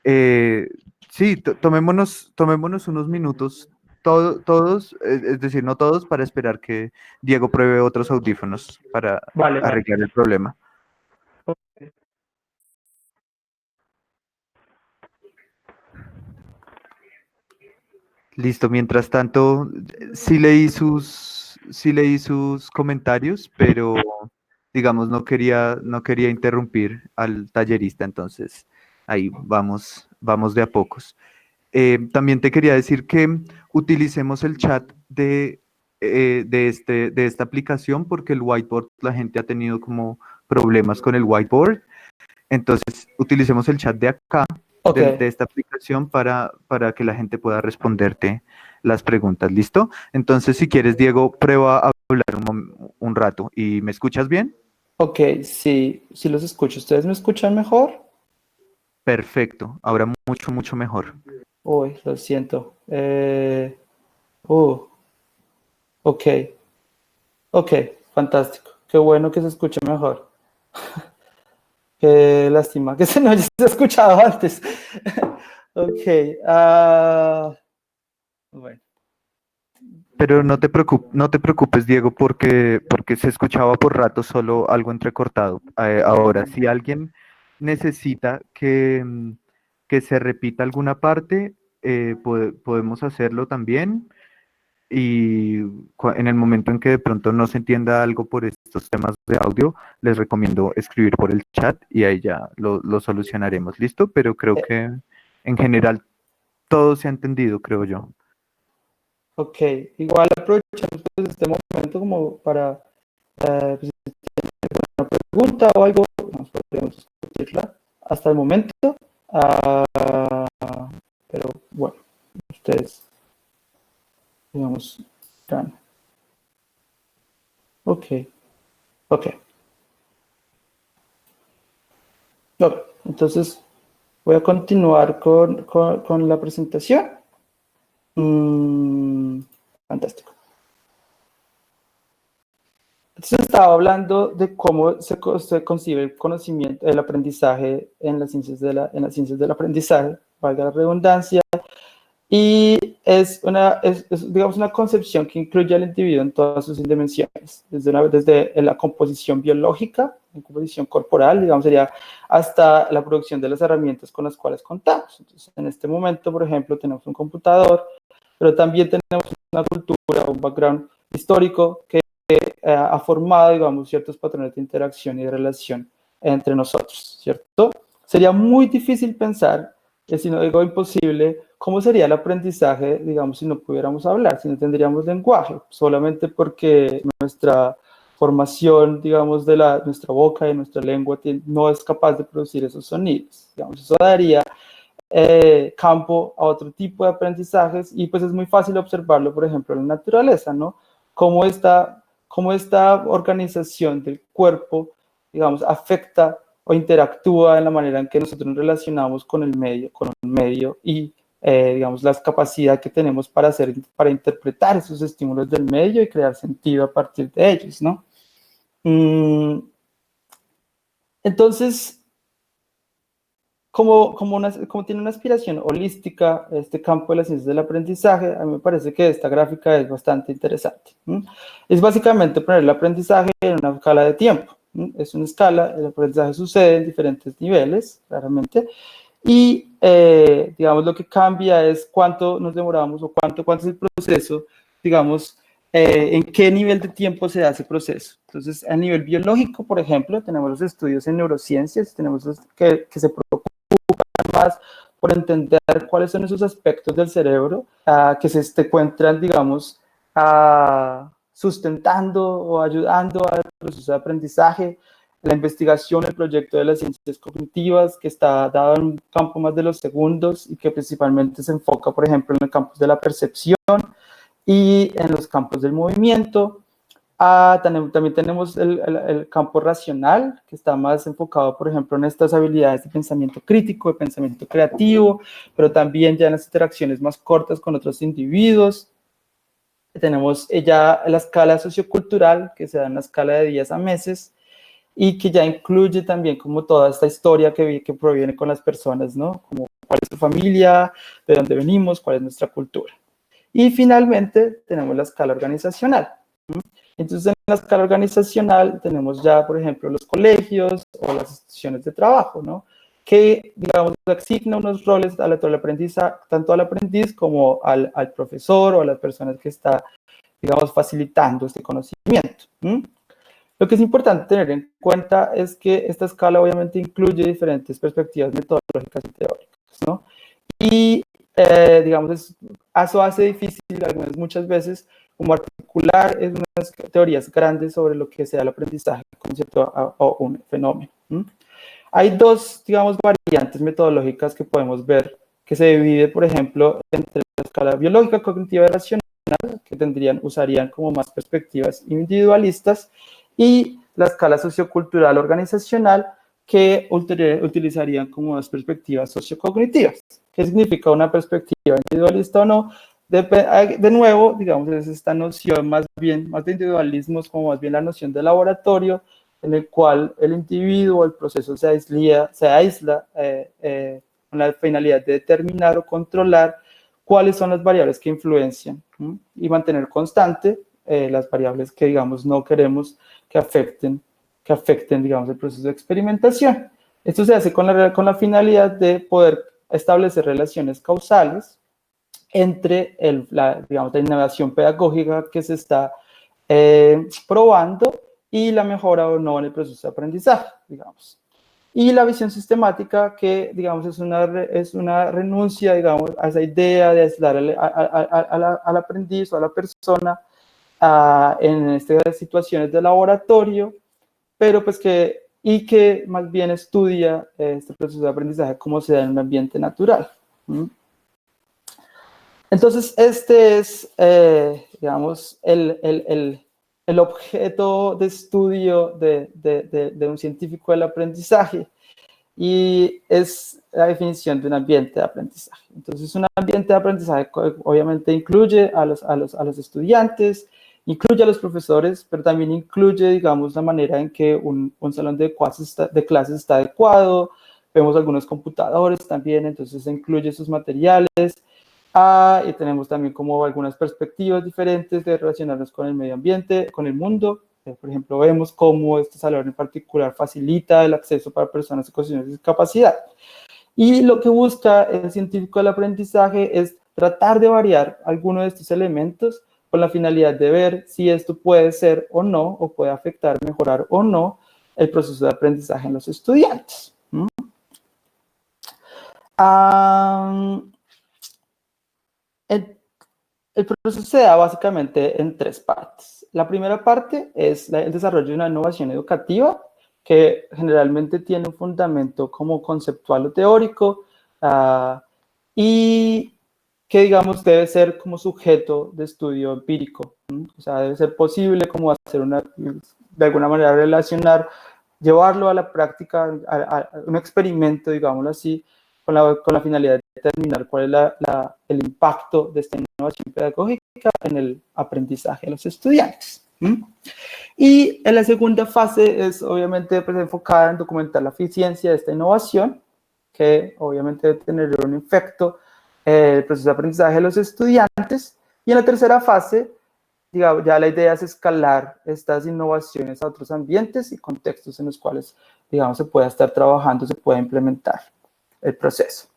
sí, tomémonos unos minutos, todos, es decir, no todos, para esperar que Diego pruebe otros audífonos para arreglar el problema. Listo, mientras tanto, sí leí sus comentarios, pero digamos, no quería interrumpir al tallerista, entonces ahí vamos de a pocos. También te quería decir que utilicemos el chat de esta aplicación, porque el whiteboard la gente ha tenido como problemas con el whiteboard. Entonces, utilicemos el chat de acá, Ok, de esta aplicación, para que la gente pueda responderte las preguntas. ¿Listo? Entonces, si quieres, Diego, prueba a hablar un rato. ¿Y me escuchas bien? ok, sí, sí los escucho. ¿Ustedes me escuchan mejor? Perfecto. Ahora mucho, mucho mejor. Uy, lo siento. Uh, ok, ok, fantástico. Qué bueno que se escuche mejor. Qué lástima que se no haya escuchado antes. Ok, bueno. Pero no te preocupes, Diego, porque se escuchaba por rato solo algo entrecortado. Ahora, si alguien necesita que se repita alguna parte, podemos hacerlo también. Y en el momento en que de pronto no se entienda algo por estos temas de audio, les recomiendo escribir por el chat y ahí ya lo solucionaremos. ¿Listo? Pero creo Eh, que en general todo se ha entendido, creo yo. ok, igual aprovechamos pues, este momento como para pues, si tienen alguna pregunta o algo, nos podríamos discutirla hasta el momento. Ah, pero bueno, ustedes, digamos, ganan. Ok, ok. Ok, entonces voy a continuar con la presentación. Mm, fantástico. Entonces estaba hablando de cómo se concibe el conocimiento, el aprendizaje en las ciencias en las ciencias del aprendizaje, valga la redundancia, y digamos, una concepción que incluye al individuo en todas sus dimensiones, desde la composición biológica, la composición corporal, digamos, sería hasta la producción de las herramientas con las cuales contamos. Entonces, en este momento, por ejemplo, tenemos un computador, pero también tenemos una cultura, un background histórico que ha formado, digamos, ciertos patrones de interacción y de relación entre nosotros, ¿cierto? Sería muy difícil pensar, si no digo imposible, cómo sería el aprendizaje, digamos, si no pudiéramos hablar, si no tendríamos lenguaje, solamente porque nuestra formación, digamos, de nuestra boca y nuestra lengua no es capaz de producir esos sonidos. Digamos, eso daría campo a otro tipo de aprendizajes y pues es muy fácil observarlo, por ejemplo, en la naturaleza, ¿no? Cómo esta organización del cuerpo, digamos, afecta o interactúa en la manera en que nosotros nos relacionamos con el medio y, digamos, la capacidad que tenemos para interpretar esos estímulos del medio y crear sentido a partir de ellos, ¿no? Entonces, como tiene una aspiración holística, este campo de las ciencias del aprendizaje, a mí me parece que esta gráfica es bastante interesante. Es básicamente poner el aprendizaje en una escala de tiempo. Es una escala, el aprendizaje sucede en diferentes niveles, claramente, y digamos lo que cambia es cuánto nos demoramos o cuánto es el proceso, digamos, en qué nivel de tiempo se da ese proceso. Entonces, a nivel biológico, por ejemplo, tenemos los estudios en neurociencias, tenemos que se preocupan más por entender cuáles son esos aspectos del cerebro que se encuentran, digamos, sustentando o ayudando al proceso de aprendizaje, la investigación, el proyecto de las ciencias cognitivas, que está dado en un campo más de los segundos y que principalmente se enfoca, por ejemplo, en el campo de la percepción y en los campos del movimiento. También tenemos el campo racional, que está más enfocado, por ejemplo, en estas habilidades de pensamiento crítico, de pensamiento creativo, pero también ya en las interacciones más cortas con otros individuos. Tenemos ya la escala sociocultural, que se da en la escala de días a meses, y que ya incluye también como toda esta historia que proviene con las personas, ¿no? Como cuál es su familia, de dónde venimos, cuál es nuestra cultura. Y finalmente tenemos la escala organizacional. Entonces, en la escala organizacional tenemos ya, por ejemplo, los colegios o las instituciones de trabajo, ¿no? Que, digamos, asigna unos roles tanto al aprendiz como al profesor o a las personas que está, digamos, facilitando este conocimiento. Lo que es importante tener en cuenta es que esta escala obviamente incluye diferentes perspectivas metodológicas y teóricas, ¿no? Y, digamos, eso hace difícil muchas veces como particular es unas teorías grandes sobre lo que sea el aprendizaje conceptual o un fenómeno. Hay dos, digamos, variantes metodológicas que podemos ver, que se divide, por ejemplo, entre la escala biológica, cognitiva y racional, que usarían como más perspectivas individualistas, y la escala sociocultural organizacional, que utilizarían como más perspectivas sociocognitivas. ¿Qué significa una perspectiva individualista o no? De nuevo, digamos, es esta noción más de individualismo, es como más bien la noción de laboratorio, en el cual el individuo, el proceso se aísla con la finalidad de determinar o controlar cuáles son las variables que influencian y mantener constante las variables que, digamos, no queremos que afecten, digamos, el proceso de experimentación. Esto se hace con la finalidad de poder establecer relaciones causales entre la innovación pedagógica que se está probando y la mejora o no en el proceso de aprendizaje, digamos. Y la visión sistemática, que, digamos, es una renuncia, digamos, a esa idea de aislar al aprendiz o a la persona en estas situaciones de laboratorio, pero pues que más bien estudia este proceso de aprendizaje como se da en un ambiente natural. Entonces, este es, digamos, el objeto de estudio de un científico del aprendizaje, y es la definición de un ambiente de aprendizaje. Entonces, un ambiente de aprendizaje obviamente incluye a los estudiantes, incluye a los profesores, pero también incluye, digamos, la manera en que un salón de clases está adecuado. Vemos algunos computadores también, entonces se incluye esos materiales. Y tenemos también como algunas perspectivas diferentes de relacionarnos con el medio ambiente, con el mundo. Por ejemplo, vemos cómo este salón en particular facilita el acceso para personas con situaciones de discapacidad. Y lo que busca el científico del aprendizaje es tratar de variar alguno de estos elementos con la finalidad de ver si esto puede ser o no, o puede afectar, mejorar o no el proceso de aprendizaje en los estudiantes. El proceso se da básicamente en tres partes. La primera parte es el desarrollo de una innovación educativa, que generalmente tiene un fundamento como conceptual o teórico, y que, digamos, debe ser como sujeto de estudio empírico. O sea, debe ser posible como hacer de alguna manera relacionar, llevarlo a la práctica, a un experimento, digámoslo así, con la finalidad de determinar cuál es el impacto de esta innovación pedagógica en el aprendizaje de los estudiantes. Y en la segunda fase es obviamente pues, enfocada en documentar la eficiencia de esta innovación, que obviamente debe tener un efecto en el proceso de aprendizaje de los estudiantes. Y en la tercera fase, digamos, ya la idea es escalar estas innovaciones a otros ambientes y contextos en los cuales, digamos, se pueda estar trabajando, se pueda implementar el proceso.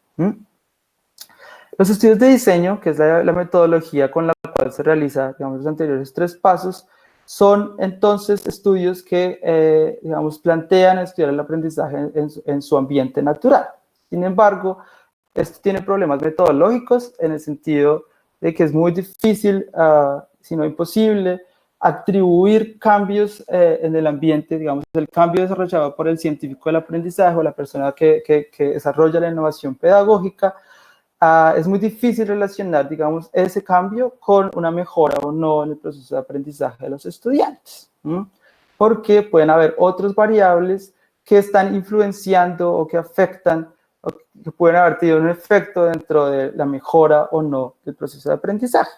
Los estudios de diseño, que es la metodología con la cual se realiza, digamos, los anteriores tres pasos, son entonces estudios que, digamos, plantean estudiar el aprendizaje en su ambiente natural. Sin embargo, esto tiene problemas metodológicos en el sentido de que es muy difícil, si no imposible, atribuir cambios en el ambiente, digamos, el cambio desarrollado por el científico del aprendizaje o la persona que desarrolla la innovación pedagógica. Es muy difícil relacionar, digamos, ese cambio con una mejora o no en el proceso de aprendizaje de los estudiantes, porque pueden haber otras variables que están influenciando o que afectan, o que pueden haber tenido un efecto dentro de la mejora o no del proceso de aprendizaje.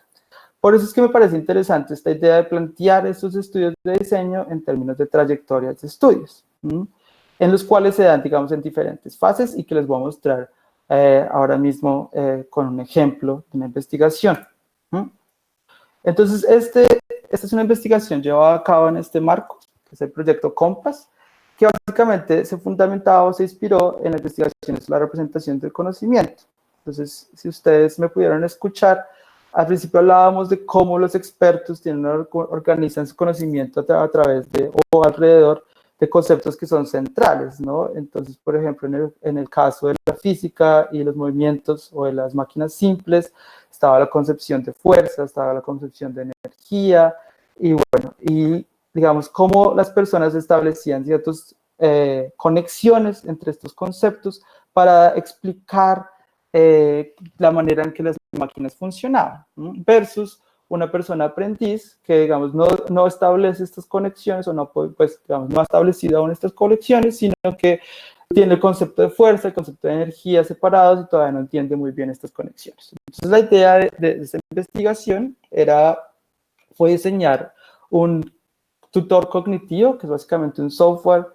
Por eso es que me parece interesante esta idea de plantear estos estudios de diseño en términos de trayectorias de estudios, en los cuales se dan, digamos, en diferentes fases y que les voy a mostrar ahora mismo con un ejemplo de una investigación. Entonces, esta es una investigación llevada a cabo en este marco, que es el proyecto COMPAS, que básicamente se fundamentaba o se inspiró en las investigaciones sobre la representación del conocimiento. Entonces, si ustedes me pudieron escuchar, al principio hablábamos de cómo los expertos organizan su conocimiento a través de o alrededor de conceptos que son centrales, ¿no? Entonces, por ejemplo, en el caso de la física y los movimientos o de las máquinas simples, estaba la concepción de fuerza, estaba la concepción de energía, y bueno, y digamos, cómo las personas establecían ciertas conexiones entre estos conceptos para explicar la manera en que las máquinas funcionaban, versus una persona aprendiz que, digamos, no establece estas conexiones o no, pues, digamos, no ha establecido aún estas conexiones, sino que tiene el concepto de fuerza, el concepto de energía separados y todavía no entiende muy bien estas conexiones. Entonces, la idea de esta investigación fue diseñar un tutor cognitivo, que es básicamente un software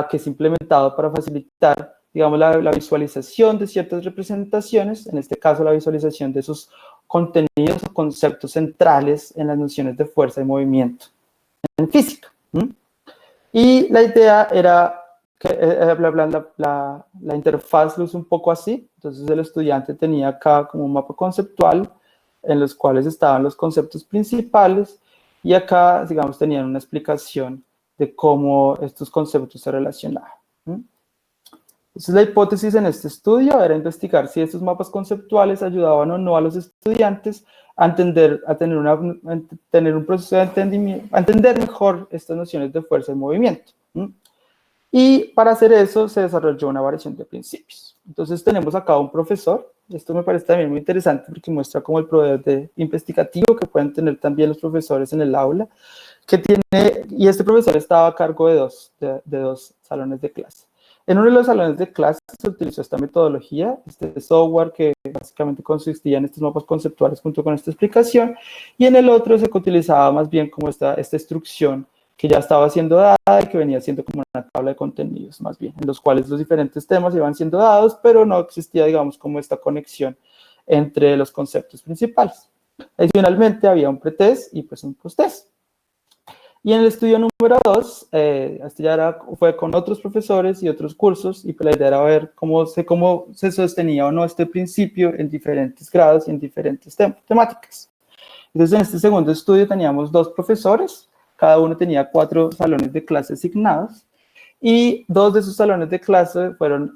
que es implementado para facilitar, digamos, la visualización de ciertas representaciones, en este caso la visualización de esos contenidos o conceptos centrales en las nociones de fuerza y movimiento en física. Y la idea era que la interfaz luce un poco así. Entonces el estudiante tenía acá como un mapa conceptual en los cuales estaban los conceptos principales y acá, digamos, tenían una explicación de cómo estos conceptos se relacionaban. Entonces la hipótesis en este estudio era investigar si estos mapas conceptuales ayudaban o no a los estudiantes a tener un proceso de entendimiento, a entender mejor estas nociones de fuerza y movimiento. Y para hacer eso se desarrolló una variación de principios. Entonces tenemos acá un profesor, esto me parece también muy interesante porque muestra como el poder investigativo que pueden tener también los profesores en el aula, y este profesor estaba a cargo de dos salones de clase. En uno de los salones de clase se utilizó esta metodología, este software que básicamente consistía en estos mapas conceptuales junto con esta explicación, y en el otro se utilizaba más bien como esta instrucción que ya estaba siendo dada y que venía siendo como una tabla de contenidos más bien, en los cuales los diferentes temas iban siendo dados, pero no existía, digamos, como esta conexión entre los conceptos principales. Adicionalmente había un pretest y pues un posttest. Y en el estudio número 2, este ya fue con otros profesores y otros cursos, y la idea era ver cómo se sostenía o no este principio en diferentes grados y en diferentes temáticas. Entonces, en este segundo estudio teníamos 2 profesores, cada uno tenía 4 salones de clase asignados, y 2 de esos salones de clase fueron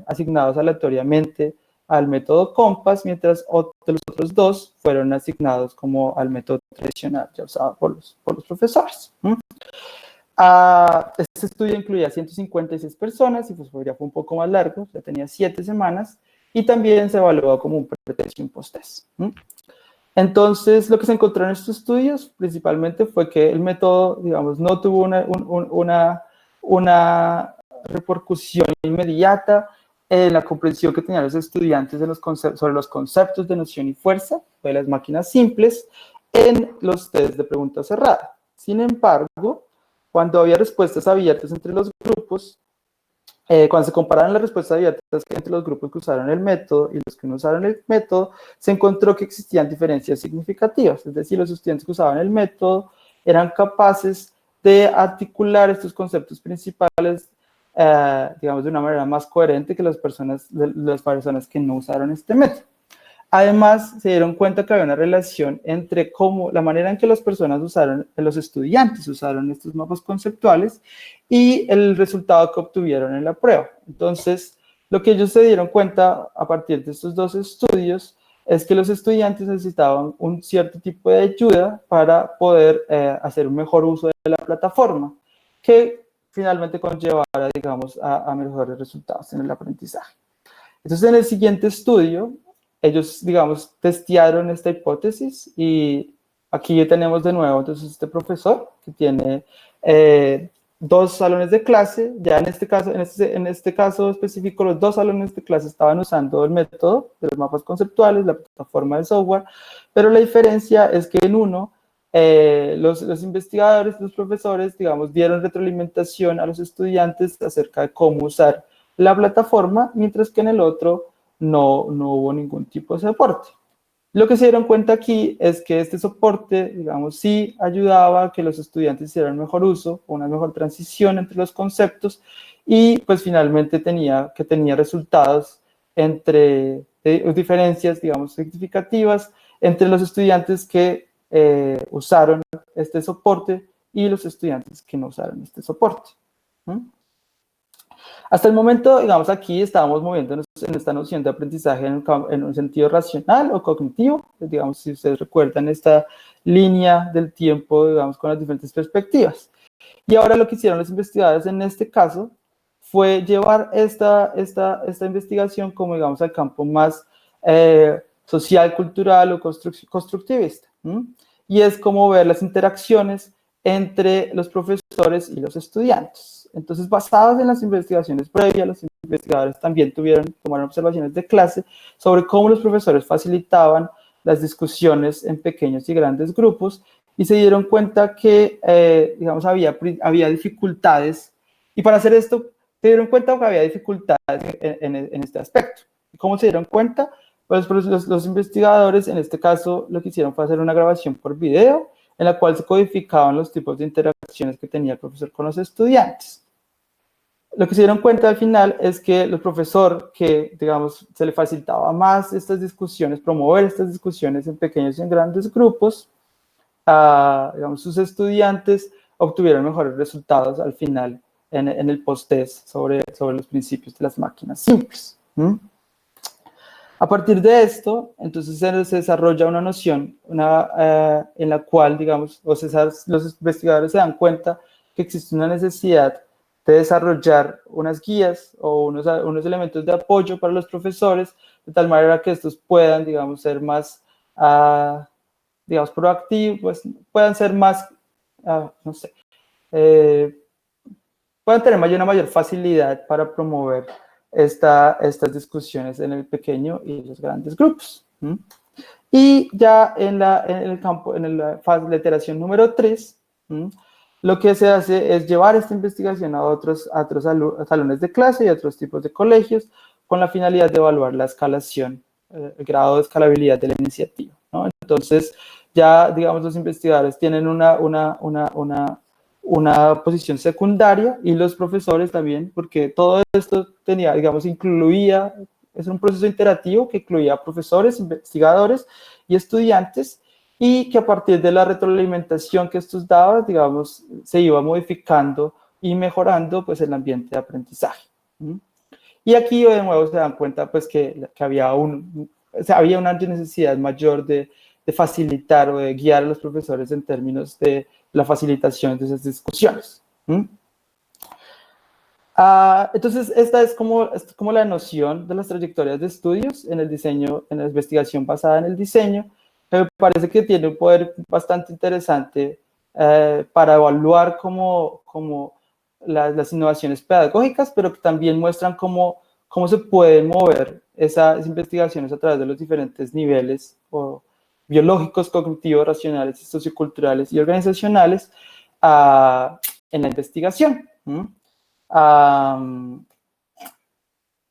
asignados aleatoriamente al método COMPAS, mientras los otros 2 fueron asignados como al método tradicional ya usado por los profesores. Este estudio incluía 156 personas y pues ya fue un poco más largo, ya tenía 7 semanas, y también se evaluó como un pretest y un posttest. Entonces, lo que se encontró en estos estudios principalmente fue que el método, digamos, no tuvo una repercusión inmediata en la comprensión que tenían los estudiantes sobre los conceptos de noción y fuerza de las máquinas simples en los test de pregunta cerrada. Sin embargo, cuando había respuestas abiertas entre los grupos, cuando se compararon las respuestas abiertas entre los grupos que usaron el método y los que no usaron el método, se encontró que existían diferencias significativas. Es decir, los estudiantes que usaban el método eran capaces de articular estos conceptos principales, digamos, de una manera más coherente que las personas que no usaron este método. Además, se dieron cuenta que había una relación entre la manera en que los estudiantes usaron estos mapas conceptuales y el resultado que obtuvieron en la prueba. Entonces, lo que ellos se dieron cuenta a partir de estos 2 estudios es que los estudiantes necesitaban un cierto tipo de ayuda para poder hacer un mejor uso de la plataforma, que finalmente conllevara, digamos, a mejores resultados en el aprendizaje. Entonces, en el siguiente estudio, ellos, digamos, testearon esta hipótesis, y aquí tenemos de nuevo entonces este profesor que tiene 2 salones de clase. Ya en este caso específico, los 2 salones de clase estaban usando el método de los mapas conceptuales, la plataforma del software, pero la diferencia es que en uno los investigadores, los profesores, digamos, dieron retroalimentación a los estudiantes acerca de cómo usar la plataforma, mientras que en el otro no hubo ningún tipo de soporte. Lo que se dieron cuenta aquí es que este soporte, digamos, sí ayudaba a que los estudiantes hicieran mejor uso, una mejor transición entre los conceptos, y pues finalmente tenía resultados entre diferencias, digamos, significativas entre los estudiantes que usaron este soporte y los estudiantes que no usaron este soporte. Hasta el momento, digamos, aquí estábamos moviéndonos en esta noción de aprendizaje en un sentido racional o cognitivo, pues, digamos, si ustedes recuerdan esta línea del tiempo, digamos, con las diferentes perspectivas. Y ahora lo que hicieron los investigadores en este caso fue llevar esta investigación como, digamos, al campo más social, cultural o constructivista. Y es como ver las interacciones entre los profesores y los estudiantes. Entonces, basados en las investigaciones previas, los investigadores también tomaron observaciones de clase sobre cómo los profesores facilitaban las discusiones en pequeños y grandes grupos y se dieron cuenta que, digamos, había dificultades. Y para hacer esto, se dieron cuenta que había dificultades en este aspecto. ¿Cómo se dieron cuenta? Pues los investigadores, en este caso, lo que hicieron fue hacer una grabación por video, en la cual se codificaban los tipos de interacciones que tenía el profesor con los estudiantes. Lo que se dieron cuenta al final es que el profesor que, digamos, se le facilitaba más estas discusiones, promover estas discusiones en pequeños y en grandes grupos, digamos, sus estudiantes obtuvieron mejores resultados al final en el post-test sobre los principios de las máquinas simples. A partir de esto, entonces se desarrolla una noción en la cual, digamos, los investigadores se dan cuenta que existe una necesidad de desarrollar unas guías o unos elementos de apoyo para los profesores, de tal manera que estos puedan, digamos, ser más, digamos, proactivos, pues, puedan ser más, no sé, puedan tener una mayor facilidad para promover estas discusiones en el pequeño y los grandes grupos. Y ya en el campo, en la fase de iteración número 3, lo que se hace es llevar esta investigación a otros salones de clase y a otros tipos de colegios con la finalidad de evaluar la escalación, el grado de escalabilidad de la iniciativa, ¿no? Entonces, ya, digamos, los investigadores tienen una posición secundaria y los profesores también, porque todo esto tenía, digamos, es un proceso interactivo que incluía profesores, investigadores y estudiantes, y que a partir de la retroalimentación que estos daban, digamos, se iba modificando y mejorando, pues, el ambiente de aprendizaje. Y aquí de nuevo se dan cuenta, pues, que había una necesidad mayor de facilitar o de guiar a los profesores en términos de la facilitación de esas discusiones. Entonces, esta es como la noción de las trayectorias de estudios en el diseño, en la investigación basada en el diseño. Me parece que tiene un poder bastante interesante para evaluar como las innovaciones pedagógicas, pero que también muestran cómo se pueden mover esas investigaciones a través de los diferentes niveles biológicos, cognitivos, racionales, socioculturales y organizacionales en la investigación.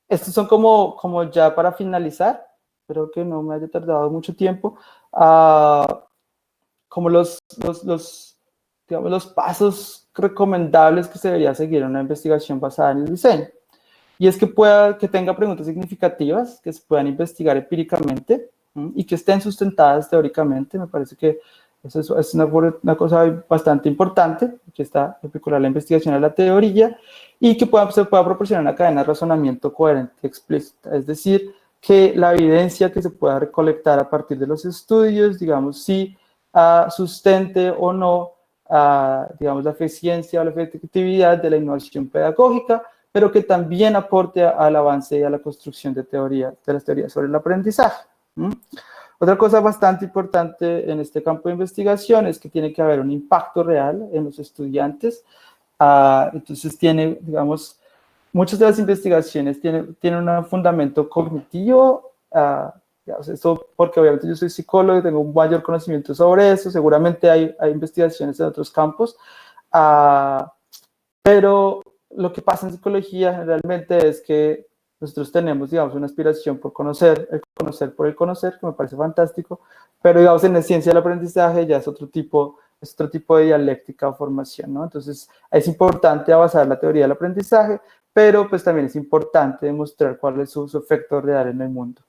Estos son como ya para finalizar, espero que no me haya tardado mucho tiempo, como digamos, los pasos recomendables que se debería seguir en una investigación basada en el diseño. Y es que tenga preguntas significativas, que se puedan investigar empíricamente y que estén sustentadas teóricamente. Me parece que eso es una cosa bastante importante, que está vinculada la investigación a la teoría, y que se pueda proporcionar una cadena de razonamiento coherente y explícita. Es decir, que la evidencia que se pueda recolectar a partir de los estudios, digamos, sí sustente o no, digamos, la eficiencia o la efectividad de la innovación pedagógica, pero que también aporte al avance y a la construcción de las teorías sobre el aprendizaje. Otra cosa bastante importante en este campo de investigación es que tiene que haber un impacto real en los estudiantes. Entonces digamos, muchas de las investigaciones tienen un fundamento cognitivo, esto porque obviamente yo soy psicólogo y tengo un mayor conocimiento sobre eso, seguramente hay investigaciones en otros campos, pero lo que pasa en psicología generalmente es que nosotros tenemos, digamos, una aspiración por conocer, el conocer por el conocer, que me parece fantástico, pero, digamos, en la ciencia del aprendizaje ya es otro tipo de dialéctica o formación, ¿no? Entonces, es importante avanzar la teoría del aprendizaje, pero pues también es importante demostrar cuál es su efecto real en el mundo.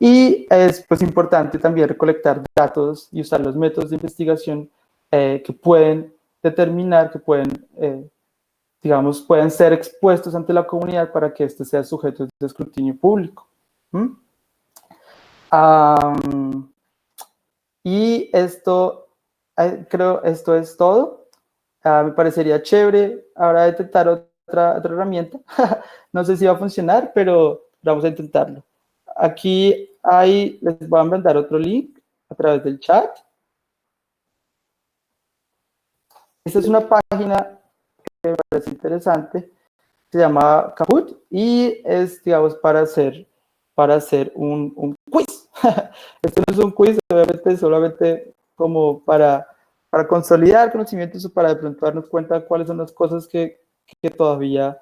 Y es pues importante también recolectar datos y usar los métodos de investigación que pueden determinar, que pueden digamos, puedan ser expuestos ante la comunidad para que este sea sujeto de escrutinio público. Y esto, creo, esto es todo. Me parecería chévere ahora detectar otra herramienta. No sé si va a funcionar, pero vamos a intentarlo. Aquí les voy a mandar otro link a través del chat. Esta es una página que me parece interesante. Se llama Kahoot y es, digamos, para hacer un quiz. Esto no es un quiz, obviamente, solamente como para consolidar conocimientos o para de pronto darnos cuenta de cuáles son las cosas que todavía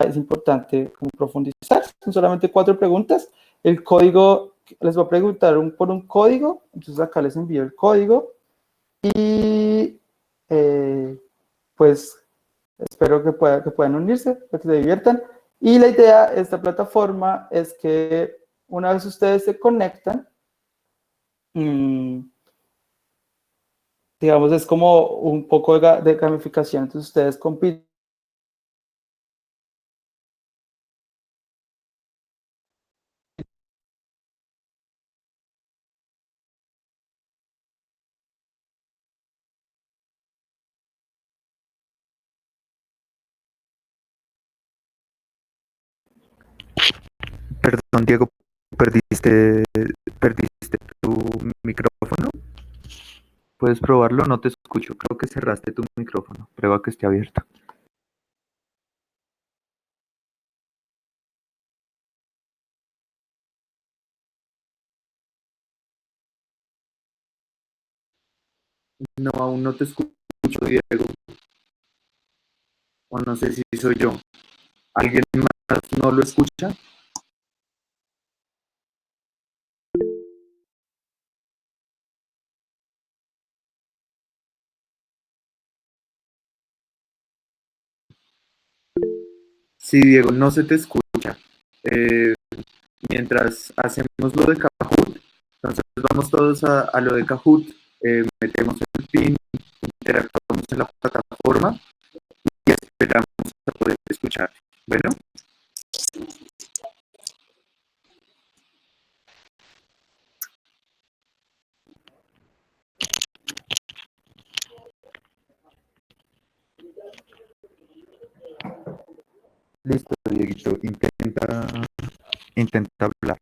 es importante como profundizar. Son solamente 4 preguntas. El código, les voy a preguntar por un código, entonces acá les envío el código y pues espero que puedan unirse, que se diviertan. Y la idea de esta plataforma es que una vez ustedes se conectan, digamos, es como un poco de gamificación. Entonces ustedes compiten. Perdón, Diego, perdiste tu micrófono. ¿Puedes probarlo? No te escucho. Creo que cerraste tu micrófono. Prueba que esté abierto. No, aún no te escucho, Diego. O no sé si soy yo. ¿Alguien más no lo escucha? Sí, Diego, no se te escucha. Eh, Mientras hacemos lo de Kahoot, entonces vamos todos a lo de Kahoot, metemos el pin, interactuamos en la plataforma y esperamos a poder escuchar. Bueno, listo, Dieguito, intenta hablar.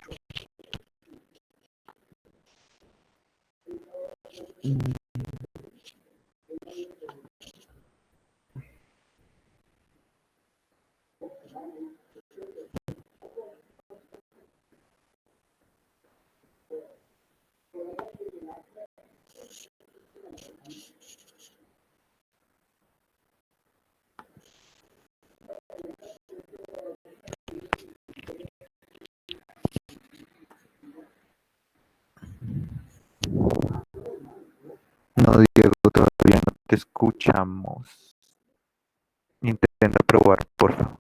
No, Diego, todavía no te escuchamos. Intenta probar, por favor.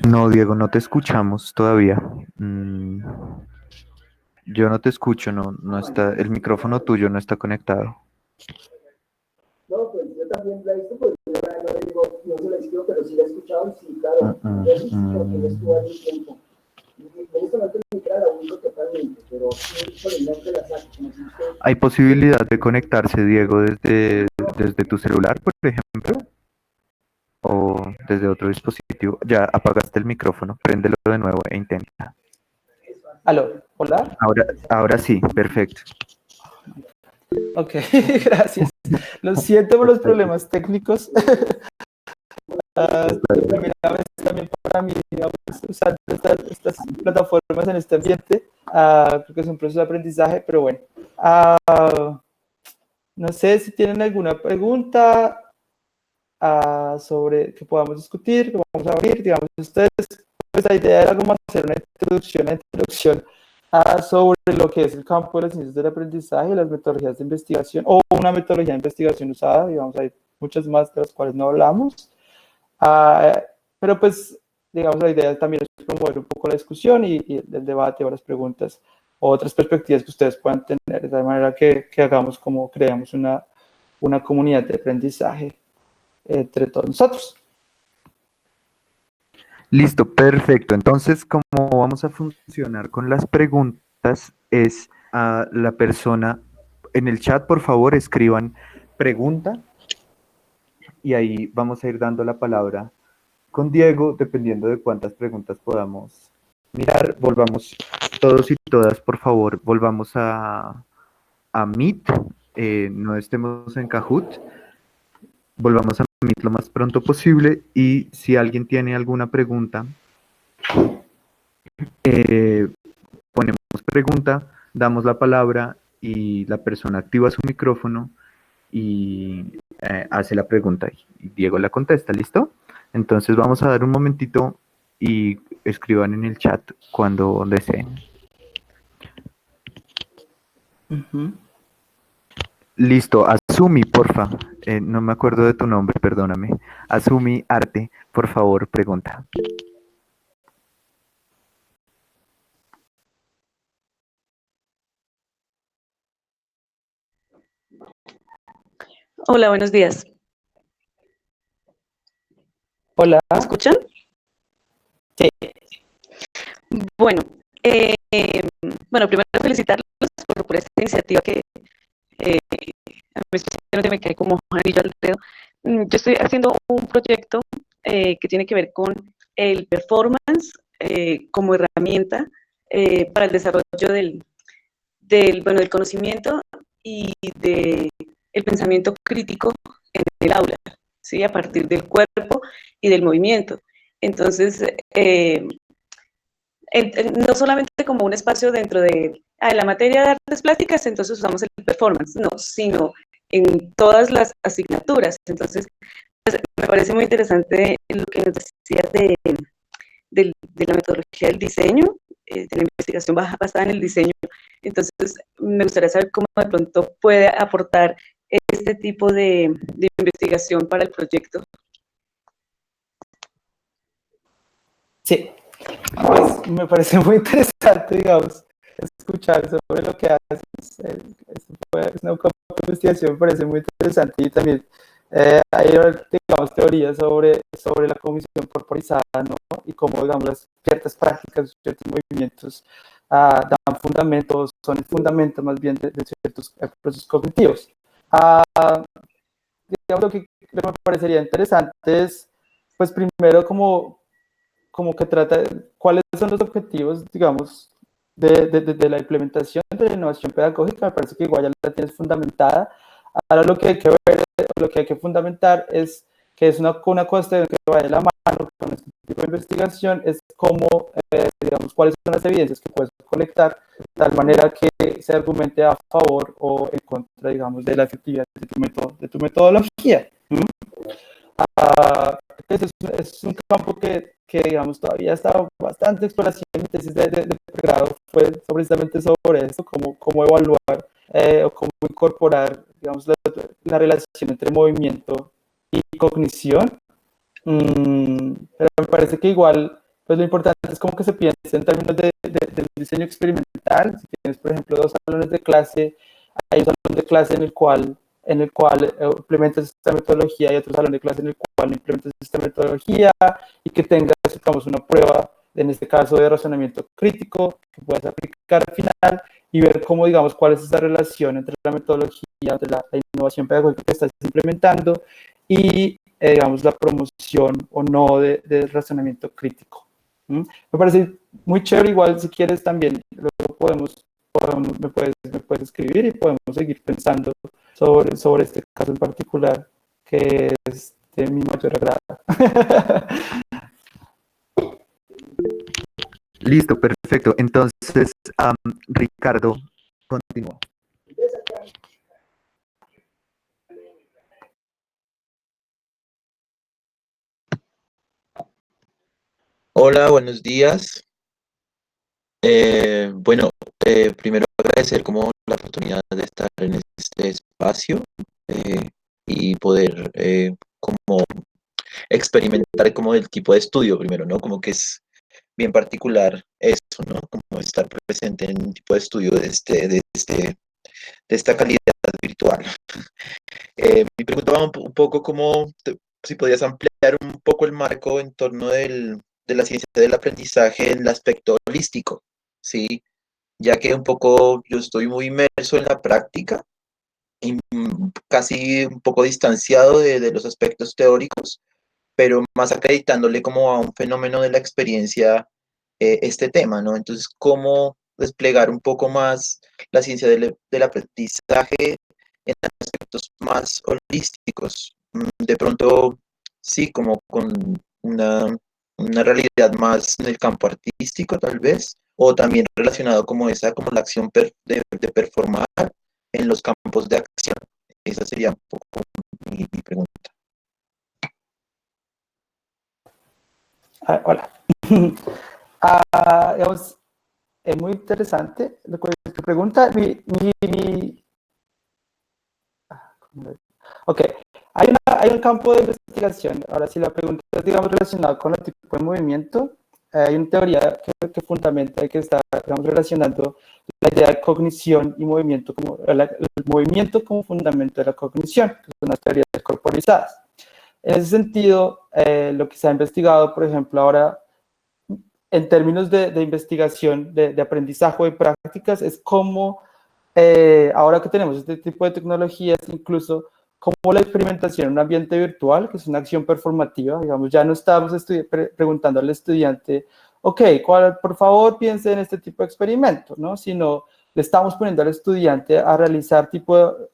No, Diego, no te escuchamos todavía. Yo no te escucho, no está, el micrófono tuyo no está conectado. No, pues yo también la he visto, pues yo no digo, no se la he visto, pero sí la he escuchado y sí, claro, yo sí, porque yo estuve ahí un tiempo. En este momento ni siquiera la uso totalmente, pero sí por el nombre la saco, como si usted... ¿Hay posibilidad de conectarse, Diego, desde tu celular, por ejemplo? ¿O desde otro dispositivo? Ya apagaste el micrófono, préndelo de nuevo e intenta. ¿Aló? ¿Hola? Ahora sí, perfecto. Ok, gracias. Lo siento por los problemas técnicos. Primera vez también para mí, digamos, usar estas plataformas en este ambiente. Creo que es un proceso de aprendizaje, pero bueno. No sé si tienen alguna pregunta sobre que podamos discutir, que vamos a abrir, digamos, ustedes, pues la idea era como hacer una introducción sobre lo que es el campo de las ciencias del aprendizaje y las metodologías de investigación, o una metodología de investigación usada, digamos, hay muchas más de las cuales no hablamos, pero pues, digamos, la idea también es promover un poco la discusión y el debate o las preguntas o otras perspectivas que ustedes puedan tener, de tal manera que hagamos como creamos una comunidad de aprendizaje entre todos nosotros. Listo, perfecto. Entonces, ¿cómo vamos a funcionar con las preguntas? Es a la persona en el chat, por favor, escriban pregunta y ahí vamos a ir dando la palabra con Diego, dependiendo de cuántas preguntas podamos mirar. Volvamos todos y todas, por favor, volvamos a Meet, no estemos en Kahoot, volvamos a Meet lo más pronto posible y si alguien tiene alguna pregunta, ponemos pregunta, damos la palabra y la persona activa su micrófono y hace la pregunta y Diego la contesta, ¿listo? Entonces vamos a dar un momentito y escriban en el chat cuando deseen. Listo, Asumi, porfa. No me acuerdo de tu nombre, perdóname. Asumi Arte, por favor, pregunta. Hola, buenos días. Hola. ¿Me escuchan? Sí. Bueno, primero felicitarlos por esta iniciativa que a mí especialmente me cae como anillo al dedo. Yo estoy haciendo un proyecto que tiene que ver con el performance como herramienta para el desarrollo del conocimiento y del pensamiento crítico en el aula, ¿sí? A partir del cuerpo y del movimiento. Entonces, no solamente como un espacio dentro de la materia de artes plásticas, entonces usamos el performance, no, sino en todas las asignaturas. Entonces, pues, me parece muy interesante lo que nos decías de la metodología del diseño, de la investigación basada en el diseño. Entonces, me gustaría saber cómo de pronto puede aportar este tipo de investigación para el proyecto. Sí, pues me parece muy interesante, digamos, escuchar sobre lo que haces. Es una campo de investigación, me parece muy interesante y también hay, digamos, teorías sobre la cognición corporizada, ¿no? Y cómo, digamos, las ciertas prácticas, ciertos movimientos dan fundamentos, son el fundamento más bien de ciertos procesos cognitivos. Digamos, lo que me parecería interesante es, pues primero como que trata cuáles son los objetivos, digamos, de la implementación de la innovación pedagógica. Me parece que igual ya la tienes fundamentada. Ahora lo que hay que ver, lo que hay que fundamentar es que es una cuestión que va de la mano con este tipo de investigación, es cómo, digamos, cuáles son las evidencias que puedes colectar de tal manera que se argumente a favor o en contra, digamos, de la efectividad de tu metodología. Es un campo que, digamos, todavía está bastante exploración. Mi tesis de pregrado fue precisamente sobre eso, cómo evaluar o cómo incorporar, digamos, la relación entre movimiento y cognición. Pero me parece que igual, pues lo importante es como que se piense en términos del diseño experimental. Si tienes, por ejemplo, dos salones de clase, hay un salón de clase en el cual implementas esta metodología y otro salón de clase en el cual implementas esta metodología y que tengas, digamos, una prueba, en este caso de razonamiento crítico, que puedas aplicar al final y ver cómo, digamos, cuál es esa relación entre la metodología, entre la innovación pedagógica que estás implementando y, digamos, la promoción o no del razonamiento crítico. Me parece muy chévere, igual si quieres también, luego podemos me puedes escribir y podemos seguir pensando sobre este caso en particular, que es de mi mayor agrado. Listo, perfecto. Entonces, Ricardo, continúa. Hola, buenos días. Bueno, primero agradecer como la oportunidad de estar en este espacio y poder como experimentar como el tipo de estudio primero, ¿no? Como que es bien particular eso, ¿no? Como estar presente en un tipo de estudio de esta calidad virtual. Mi pregunta va un poco como si podías ampliar un poco el marco en torno de la ciencia del aprendizaje en el aspecto holístico, ¿sí? Ya que un poco yo estoy muy inmerso en la práctica y casi un poco distanciado de los aspectos teóricos, pero más acreditándole como a un fenómeno de la experiencia este tema, ¿no? Entonces, ¿cómo desplegar un poco más la ciencia del aprendizaje en aspectos más holísticos? De pronto, sí, como con una realidad más en el campo artístico, tal vez, o también relacionado como como la acción de performar en los campos de acción. Esa sería un poco mi pregunta. Hola. Digamos, es muy interesante lo que tu pregunta. Ok, hay un campo de investigación. Ahora, si la pregunta es, digamos, relacionada con el tipo de movimiento, hay una teoría que fundamenta que está, digamos, relacionando la idea de cognición y movimiento, como el movimiento como fundamento de la cognición, que son las teorías corporizadas. En ese sentido, lo que se ha investigado, por ejemplo, ahora, en términos de investigación, de aprendizaje y prácticas, es cómo, ahora que tenemos este tipo de tecnologías, incluso como la experimentación en un ambiente virtual, que es una acción performativa, digamos, ya no estamos preguntando al estudiante, ok, por favor piense en este tipo de experimento, ¿no? Sino le estamos poniendo al estudiante a realizar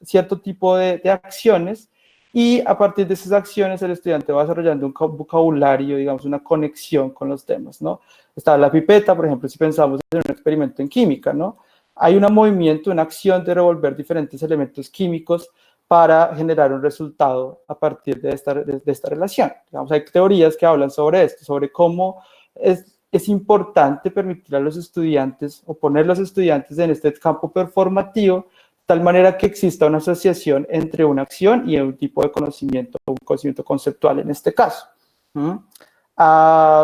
cierto tipo de acciones, y a partir de esas acciones el estudiante va desarrollando un vocabulario, digamos, una conexión con los temas, ¿no? Está la pipeta, por ejemplo, si pensamos en un experimento en química, ¿no? Hay un movimiento, una acción de revolver diferentes elementos químicos para generar un resultado a partir de esta relación. Digamos, hay teorías que hablan sobre esto, sobre cómo es importante permitir a los estudiantes o poner a los estudiantes en este campo performativo, de tal manera que exista una asociación entre una acción y un tipo de conocimiento, un conocimiento conceptual en este caso.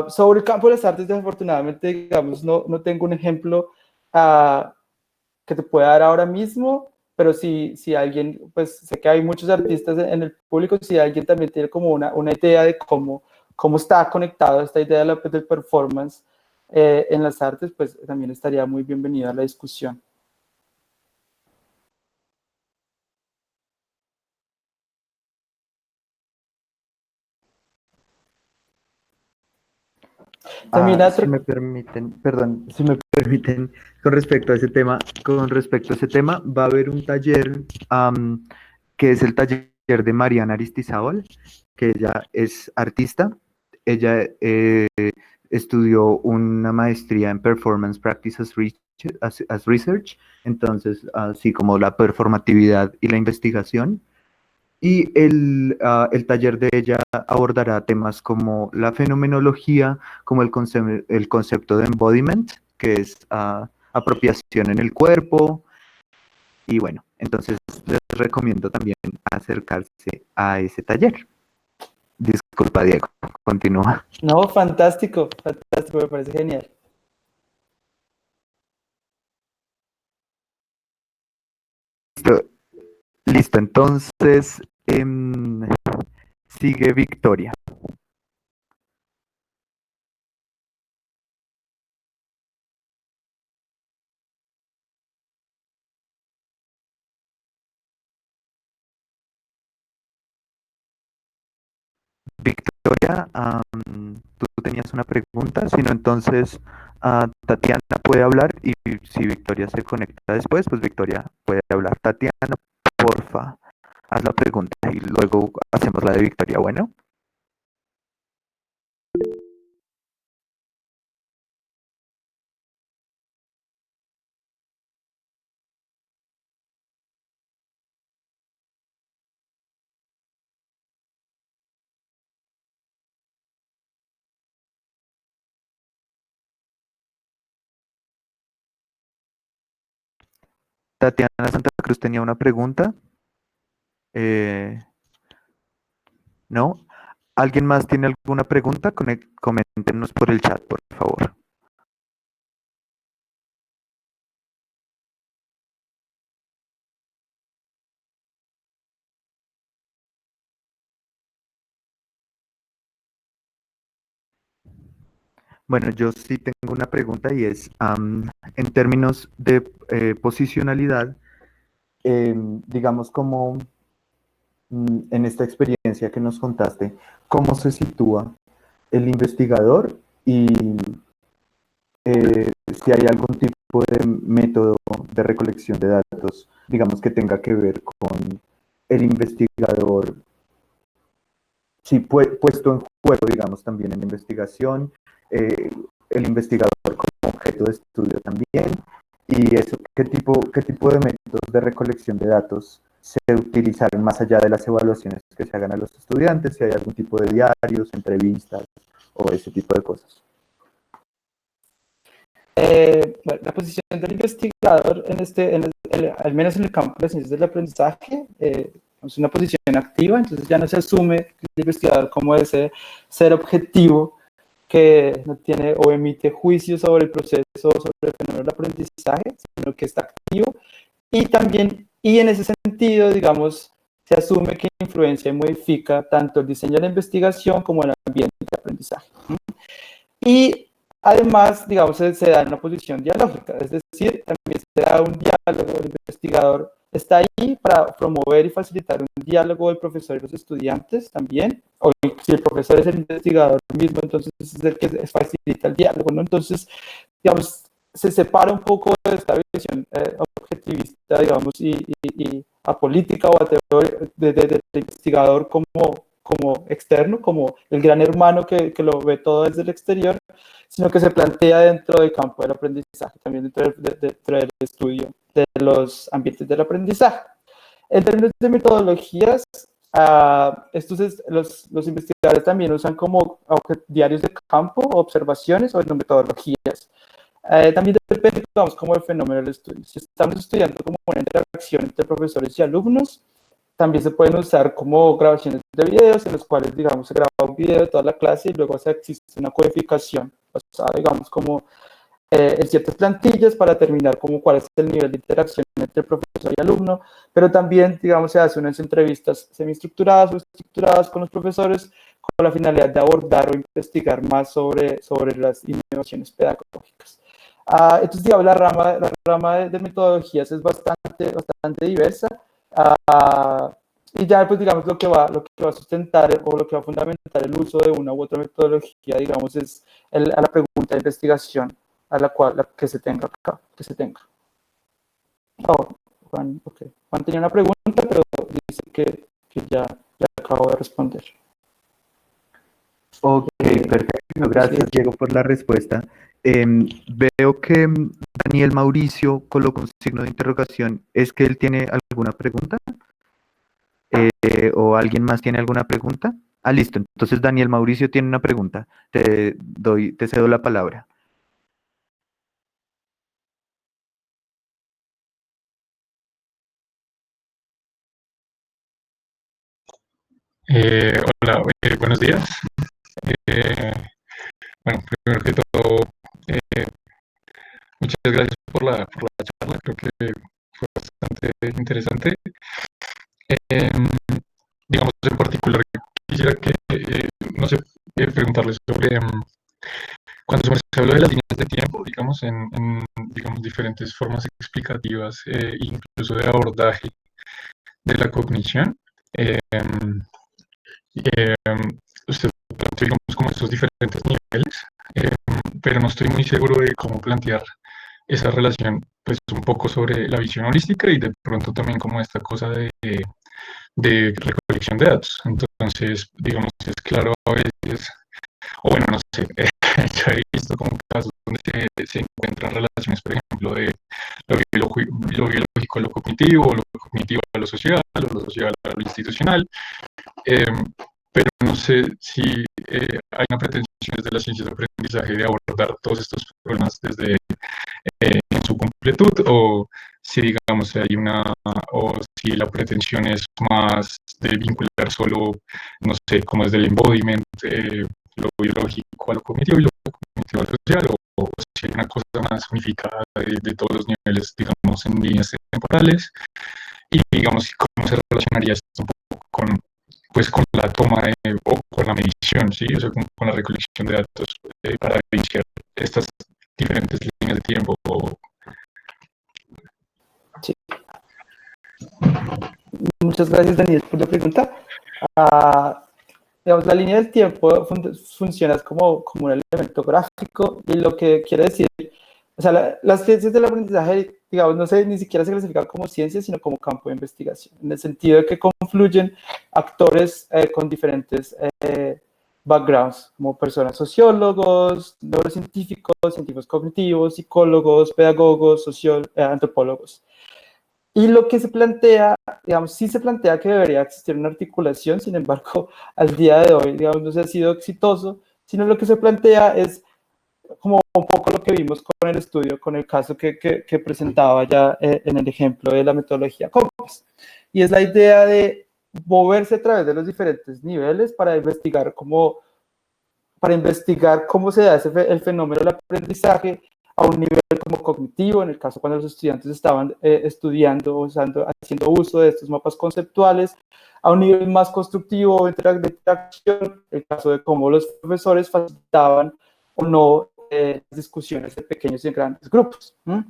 Sobre el campo de las artes, desafortunadamente, digamos, no tengo un ejemplo que te pueda dar ahora mismo, pero si alguien, pues sé que hay muchos artistas en el público, si alguien también tiene como una idea de cómo está conectado esta idea del performance en las artes, pues también estaría muy bienvenida a la discusión. Si me permiten, perdón, si me permiten, con respecto a ese tema, va a haber un taller que es el taller de Mariana Aristizábal, que ella es artista. Ella estudió una maestría en Performance Practice as Research, entonces, así como la performatividad y la investigación. Y el taller de ella abordará temas como la fenomenología, como el concepto de embodiment, que es apropiación en el cuerpo. Y bueno, entonces les recomiendo también acercarse a ese taller. Disculpa, Diego, continúa. No, fantástico, me parece genial. Listo, entonces sigue Victoria. Victoria, tú tenías una pregunta, si no, entonces Tatiana puede hablar y si Victoria se conecta después, pues Victoria puede hablar. Tatiana, porfa, haz la pregunta y luego hacemos la de Victoria. Bueno. Tatiana Santa Cruz tenía una pregunta. ¿No? ¿Alguien más tiene alguna pregunta? Coméntenos por el chat, por favor. Bueno, yo sí tengo una pregunta y es, en términos de posicionalidad, digamos como en esta experiencia que nos contaste, ¿cómo se sitúa el investigador y si hay algún tipo de método de recolección de datos, digamos que tenga que ver con el investigador, sí, puesto en juego, digamos, también en la investigación, el investigador como objeto de estudio también, y eso, qué tipo de métodos de recolección de datos se utilizaron más allá de las evaluaciones que se hagan a los estudiantes, si hay algún tipo de diarios, entrevistas o ese tipo de cosas. Bueno, la posición del investigador, al menos en el campo de las ciencias del aprendizaje, es una posición activa, entonces ya no se asume el investigador como ese ser objetivo que no tiene o emite juicios sobre el proceso, sobre el fenómeno del aprendizaje, sino que está activo. Y también, y en ese sentido, digamos, se asume que influencia y modifica tanto el diseño de la investigación como el ambiente de aprendizaje. Y además, digamos, se da en una posición dialógica, es decir, también se da un diálogo, el investigador está ahí para promover y facilitar un diálogo del profesor y los estudiantes también, o si el profesor es el investigador mismo, entonces es el que facilita el diálogo, ¿no? Entonces, digamos, se separa un poco de esta visión objetivista, digamos, y apolítica o del investigador como externo, como el gran hermano que lo ve todo desde el exterior, sino que se plantea dentro del campo del aprendizaje, también dentro del estudio de los ambientes del aprendizaje. En términos de metodologías, los investigadores también usan como diarios de campo, observaciones o metodologías. También depende, digamos, como el fenómeno del estudio. Si estamos estudiando como una interacción entre profesores y alumnos, también se pueden usar como grabaciones de videos en los cuales, digamos, se graba un video de toda la clase y luego existe una codificación, o sea, digamos, como en ciertas plantillas para determinar como cuál es el nivel de interacción entre profesor y alumno, pero también, digamos, se hacen unas entrevistas semiestructuradas o estructuradas con los profesores con la finalidad de abordar o investigar más sobre las innovaciones pedagógicas. Entonces, digamos, la rama de metodologías es bastante diversa. Y ya, pues, digamos, lo que va a sustentar o lo que va a fundamentar el uso de una u otra metodología, digamos, es a la pregunta de investigación a la que se tenga acá, Oh, Juan, okay. Juan tenía una pregunta, pero dice que ya acabo de responder. Ok, perfecto. Gracias, Diego, por la respuesta. Veo que Daniel Mauricio colocó un signo de interrogación. ¿Es que él tiene alguna pregunta? ¿O alguien más tiene alguna pregunta? Listo. Entonces Daniel Mauricio tiene una pregunta. Te cedo la palabra. Hola, buenos días. Bueno, primero que todo, muchas gracias por la charla, creo que fue bastante interesante. Digamos, en particular, quisiera no sé, preguntarles sobre cuando se habló de las líneas de tiempo, digamos, digamos, diferentes formas explicativas, incluso de abordaje de la cognición. Usted planteó, digamos, como estos diferentes niveles. pero no estoy muy seguro de cómo plantear esa relación, pues un poco sobre la visión holística y de pronto también como esta cosa de recolección de datos. Entonces, digamos, es claro a veces, o bueno, no sé, yo he visto como casos donde se encuentran relaciones, por ejemplo, de lo biológico a lo cognitivo a lo social, o lo social a lo institucional, pero no sé si hay una pretensión desde las ciencias de aprendizaje de abordar todos estos problemas desde en su completud, o si digamos hay o si la pretensión es más de vincular solo, no sé, como es del embodiment, lo biológico a lo cognitivo y lo cognitivo a lo social, o si hay una cosa más unificada de todos los niveles, digamos, en líneas temporales, y digamos, cómo se relacionaría esto un poco con, pues, con la toma o con la medición, ¿sí? O sea, con la recolección de datos para iniciar estas diferentes líneas de tiempo. Sí. Muchas gracias, Daniel, por la pregunta. Digamos, la línea del tiempo funciona como un elemento gráfico, y lo que quiere decir, o sea, las ciencias del aprendizaje, digamos, no se ni siquiera se clasifican como ciencias, sino como campo de investigación, en el sentido de que confluyen actores con diferentes backgrounds, como personas, sociólogos, neurocientíficos, científicos cognitivos, psicólogos, pedagogos, antropólogos. Y lo que se plantea, digamos, sí se plantea que debería existir una articulación, sin embargo, al día de hoy, digamos, no se ha sido exitoso, sino lo que se plantea es como un poco lo que vimos con el estudio, con el caso que presentaba ya en el ejemplo de la metodología COMPAS. Y es la idea de moverse a través de los diferentes niveles para investigar cómo se da el fenómeno del aprendizaje a un nivel como cognitivo, en el caso cuando los estudiantes estaban estudiando, haciendo uso de estos mapas conceptuales, a un nivel más constructivo de interacción, el caso de cómo los profesores facilitaban o no discusiones de pequeños y grandes grupos. En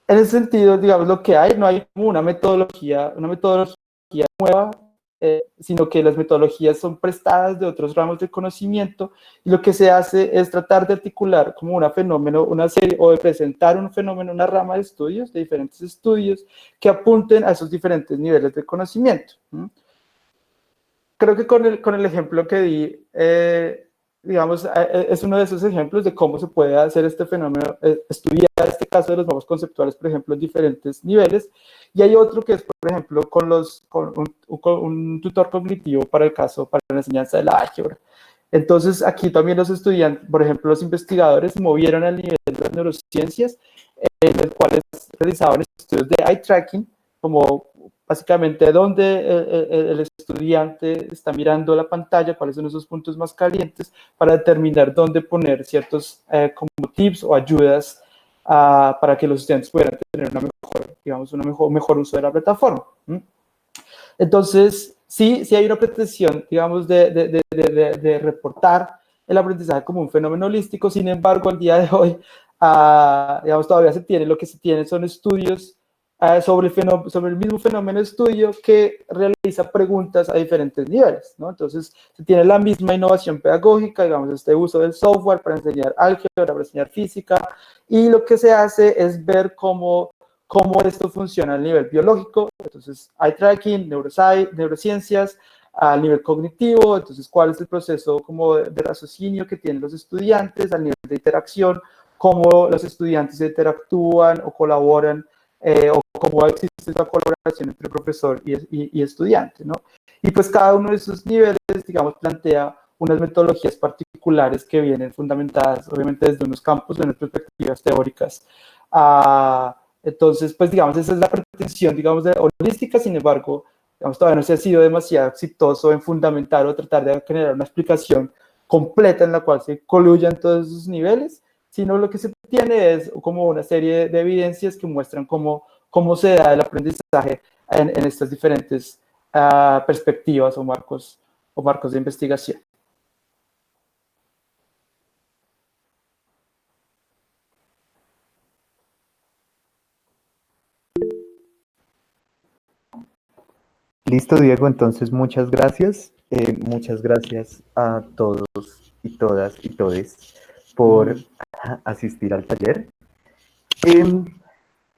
ese sentido, digamos, lo que hay, no hay como una metodología nueva, sino que las metodologías son prestadas de otros ramos de conocimiento, y lo que se hace es tratar de articular como un fenómeno, una serie, o de presentar un fenómeno, una rama de estudios, de diferentes estudios que apunten a esos diferentes niveles de conocimiento. Creo que con el ejemplo que di, digamos, es uno de esos ejemplos de cómo se puede hacer este fenómeno, estudiar este caso de los mapas conceptuales, por ejemplo, en diferentes niveles. Y hay otro que es, por ejemplo, con un tutor cognitivo para la enseñanza de la álgebra. Entonces, aquí también los estudiantes, por ejemplo, los investigadores se movieron al nivel de las neurociencias, en los cuales realizaban estudios de eye tracking, como básicamente dónde el estudiante está mirando la pantalla, cuáles son esos puntos más calientes, para determinar dónde poner ciertos como tips o ayudas para que los estudiantes puedan tener un mejor uso de la plataforma. Entonces, sí hay una pretensión, digamos, de reportar el aprendizaje como un fenómeno holístico. Sin embargo, al día de hoy, digamos, todavía lo que se tiene son estudios sobre el mismo fenómeno de estudio que realiza preguntas a diferentes niveles, ¿no? Entonces, se tiene la misma innovación pedagógica, digamos, este uso del software para enseñar álgebra, para enseñar física, y lo que se hace es ver cómo esto funciona a nivel biológico. Entonces, eye tracking, neurociencias, a nivel cognitivo, entonces cuál es el proceso como de raciocinio que tienen los estudiantes, a nivel de interacción, cómo los estudiantes interactúan o colaboran, o cómo existe esa colaboración entre profesor y estudiante, ¿no? Y pues cada uno de esos niveles, digamos, plantea unas metodologías particulares que vienen fundamentadas, obviamente, desde unos campos, de unas perspectivas teóricas. Entonces, pues, digamos, esa es la pretensión, digamos, de holística. Sin embargo, digamos, todavía no se ha sido demasiado exitoso en fundamentar o tratar de generar una explicación completa en la cual se coluyan todos esos niveles, sino lo que se tiene es como una serie de evidencias que muestran cómo se da el aprendizaje en estas diferentes perspectivas o marcos de investigación. Listo, Diego, entonces muchas gracias. Muchas gracias a todos y todas y todes por asistir al taller.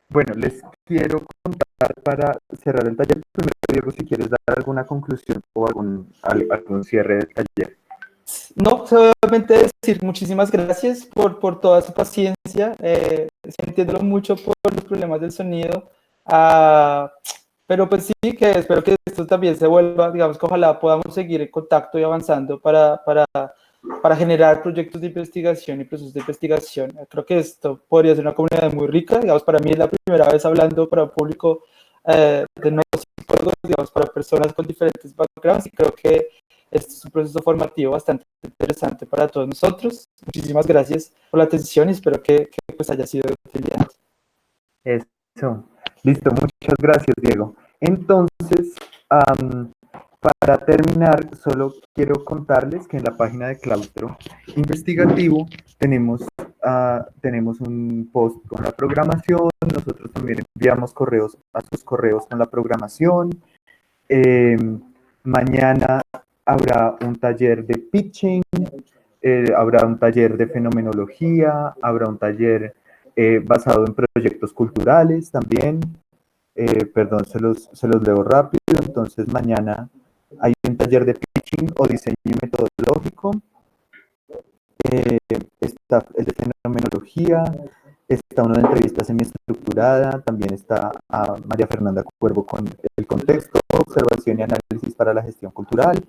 Bueno, les quiero contar para cerrar el taller. Primero, Diego, si quieres dar alguna conclusión o algún cierre del taller. No, solamente decir muchísimas gracias por toda su paciencia, sintiéndolo mucho por los problemas del sonido, pero pues sí, que espero que esto también se vuelva, digamos que ojalá podamos seguir en contacto y avanzando para generar proyectos de investigación y procesos de investigación. Creo que esto podría ser una comunidad muy rica, digamos, para mí es la primera vez hablando para un público de no psicólogos, digamos, para personas con diferentes backgrounds, y creo que este es un proceso formativo bastante interesante para todos nosotros. Muchísimas gracias por la atención y espero que pues haya sido de utilidad. Eso. Listo, muchas gracias, Diego. Entonces, para terminar, solo quiero contarles que en la página de Claustro Investigativo tenemos un post con la programación. Nosotros también enviamos correos a sus correos con la programación. Mañana habrá un taller de pitching, habrá un taller de fenomenología, habrá un taller basado en proyectos culturales también. Perdón, se los leo rápido. Entonces, mañana hay un taller de pitching o diseño metodológico. Está el de fenomenología, está una entrevista semiestructurada, también está a María Fernanda Cuervo con el contexto, observación y análisis para la gestión cultural,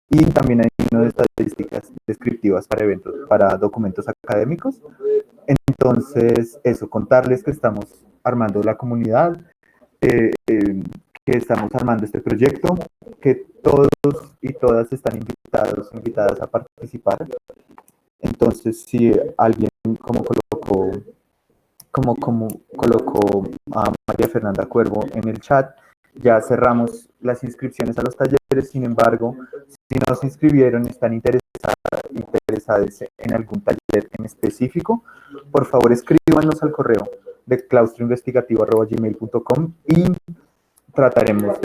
y también hay uno de estadísticas descriptivas para eventos, para documentos académicos. Entonces, eso, contarles que estamos armando la comunidad, que estamos armando este proyecto, que todos y todas están invitadas a participar. Entonces, si alguien como colocó a María Fernanda Cuervo en el chat, ya cerramos las inscripciones a los talleres. Sin embargo, si no se inscribieron, están interesados en algún taller en específico, por favor escríbanos al correo de claustroinvestigativo@gmail.com y trataremos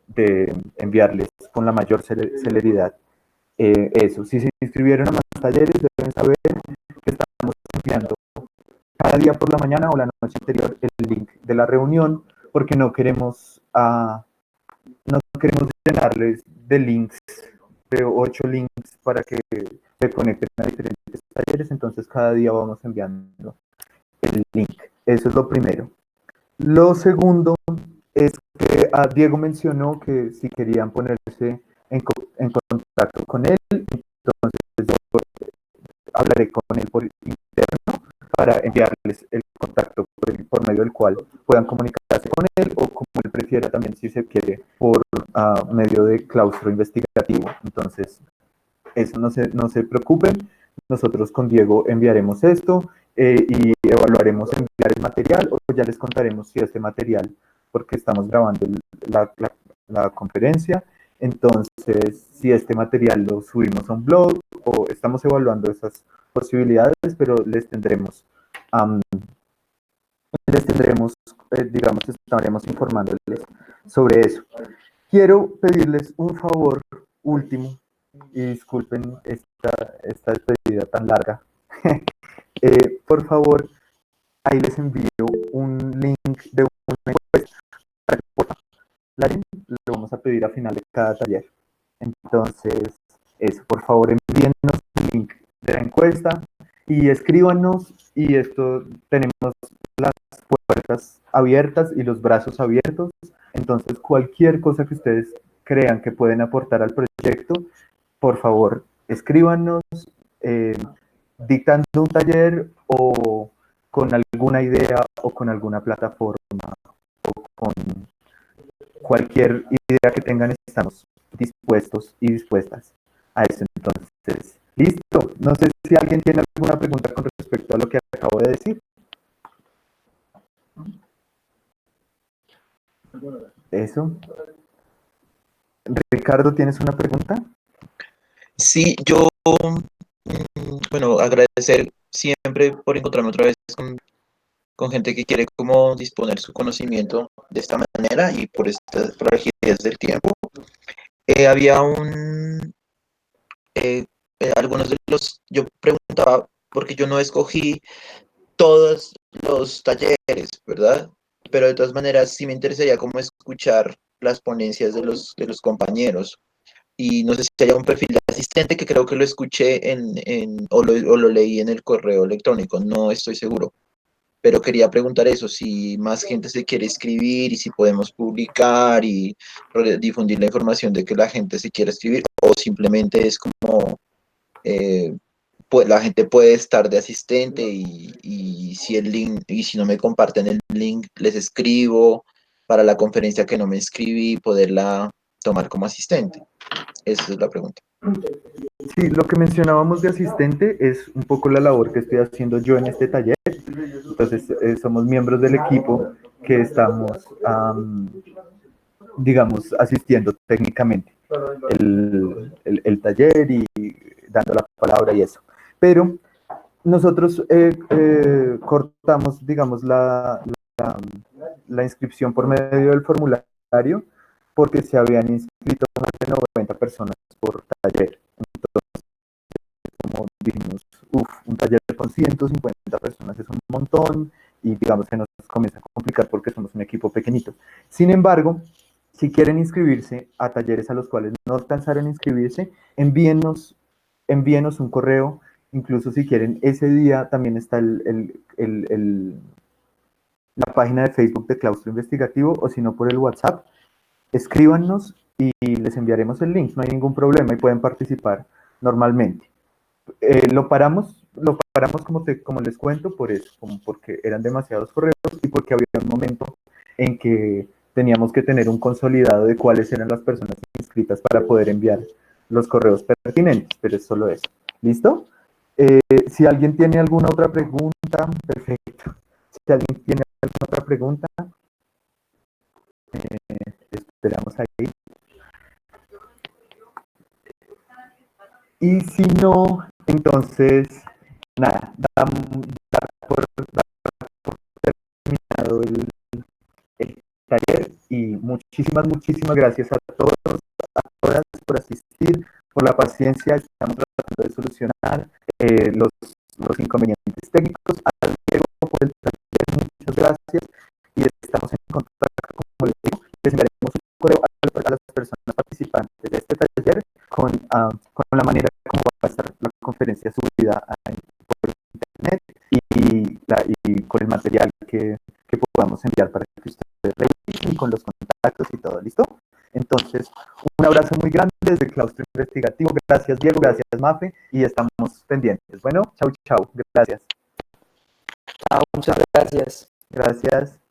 de enviarles con la mayor celeridad eso. Si se inscribieron a más talleres, deben saber que estamos enviando cada día por la mañana o la noche anterior el link de la reunión, porque no queremos llenarles de links, de 8 links para que se conecten a diferentes talleres. Entonces cada día vamos enviando el link. Eso es lo primero. Lo segundo es que Diego mencionó que si querían ponerse en contacto con él, entonces yo hablaré con él por interno para enviarles el contacto por medio del cual puedan comunicarse con él, o como él prefiera también, si se quiere, por medio de Claustro Investigativo. Entonces, eso no se preocupen. Nosotros con Diego enviaremos esto y evaluaremos enviar el material, o ya les contaremos si este material, porque estamos grabando la conferencia. Entonces, si este material lo subimos a un blog, o estamos evaluando esas posibilidades, pero les tendremos, digamos, estaremos informándoles sobre eso. Quiero pedirles un favor último, y disculpen esta despedida tan larga. Por favor, ahí les envío un link de una encuesta. Lo vamos a pedir a final de cada taller. Entonces, eso, por favor, envíennos el link de la encuesta y escríbanos. Y esto, tenemos las puertas abiertas y los brazos abiertos. Entonces, cualquier cosa que ustedes crean que pueden aportar al proyecto, por favor, escríbanos, dictando un taller, o con alguna idea, o con alguna plataforma, o con cualquier idea que tengan. Estamos dispuestos y dispuestas a eso. Entonces, listo. No sé si alguien tiene alguna pregunta con respecto a lo que acabo de decir. Eso. Ricardo, ¿tienes una pregunta? Sí, yo, bueno, agradecer siempre por encontrarme otra vez con gente que quiere como disponer su conocimiento de esta manera y por estas fragilidades del tiempo. Había algunos de los, yo preguntaba porque yo no escogí todos los talleres, ¿verdad? Pero de todas maneras sí me interesaría como escuchar las ponencias de los compañeros. Y no sé si haya un perfil de asistente que creo que lo escuché o lo leí en el correo electrónico, no estoy seguro. Pero quería preguntar eso, si más gente se quiere escribir y si podemos publicar y difundir la información de que la gente se quiere escribir o simplemente es como pues la gente puede estar de asistente y si el link, y si no me comparten el link, les escribo para la conferencia que no me escribí, poderla tomar como asistente. Esa es la pregunta. Sí, lo que mencionábamos de asistente es un poco la labor que estoy haciendo yo en este taller. Entonces, somos miembros del equipo que estamos, digamos, asistiendo técnicamente el taller y dando la palabra y eso. Pero nosotros cortamos, digamos, la inscripción por medio del formulario porque se habían inscrito más de 90 personas por taller. Entonces, como dijimos, un taller con 150 personas es un montón y digamos que nos comienza a complicar porque somos un equipo pequeñito. Sin embargo, si quieren inscribirse a talleres a los cuales no alcanzaron a inscribirse, envíenos un correo. Incluso si quieren, ese día también está la página de Facebook de Claustro Investigativo, o si no por el WhatsApp, escríbanos y les enviaremos el link, no hay ningún problema y pueden participar normalmente. Lo paramos como les cuento, por eso, como porque eran demasiados correos y porque había un momento en que teníamos que tener un consolidado de cuáles eran las personas inscritas para poder enviar los correos pertinentes, pero es solo eso. ¿Listo? Si alguien tiene alguna otra pregunta, perfecto. Si alguien tiene alguna otra pregunta, esperamos ahí. Y si no, entonces, nada, dar por terminado el taller y muchísimas gracias a todos, a todas por asistir, por la paciencia, estamos tratando de solucionar los inconvenientes técnicos. A Diego por el taller, muchas gracias y estamos en contacto, como les digo, les enviaremos un correo a las personas participantes de este taller con la manera como va a estar la conferencia subida por internet y con el material que podamos enviar para que ustedes revisen y con los contactos y todo, ¿listo? Entonces, un abrazo muy grande desde Claustro Investigativo. Gracias, Diego, gracias, Mafe, y estamos pendientes. Bueno, chau, gracias. Muchas gracias. Gracias.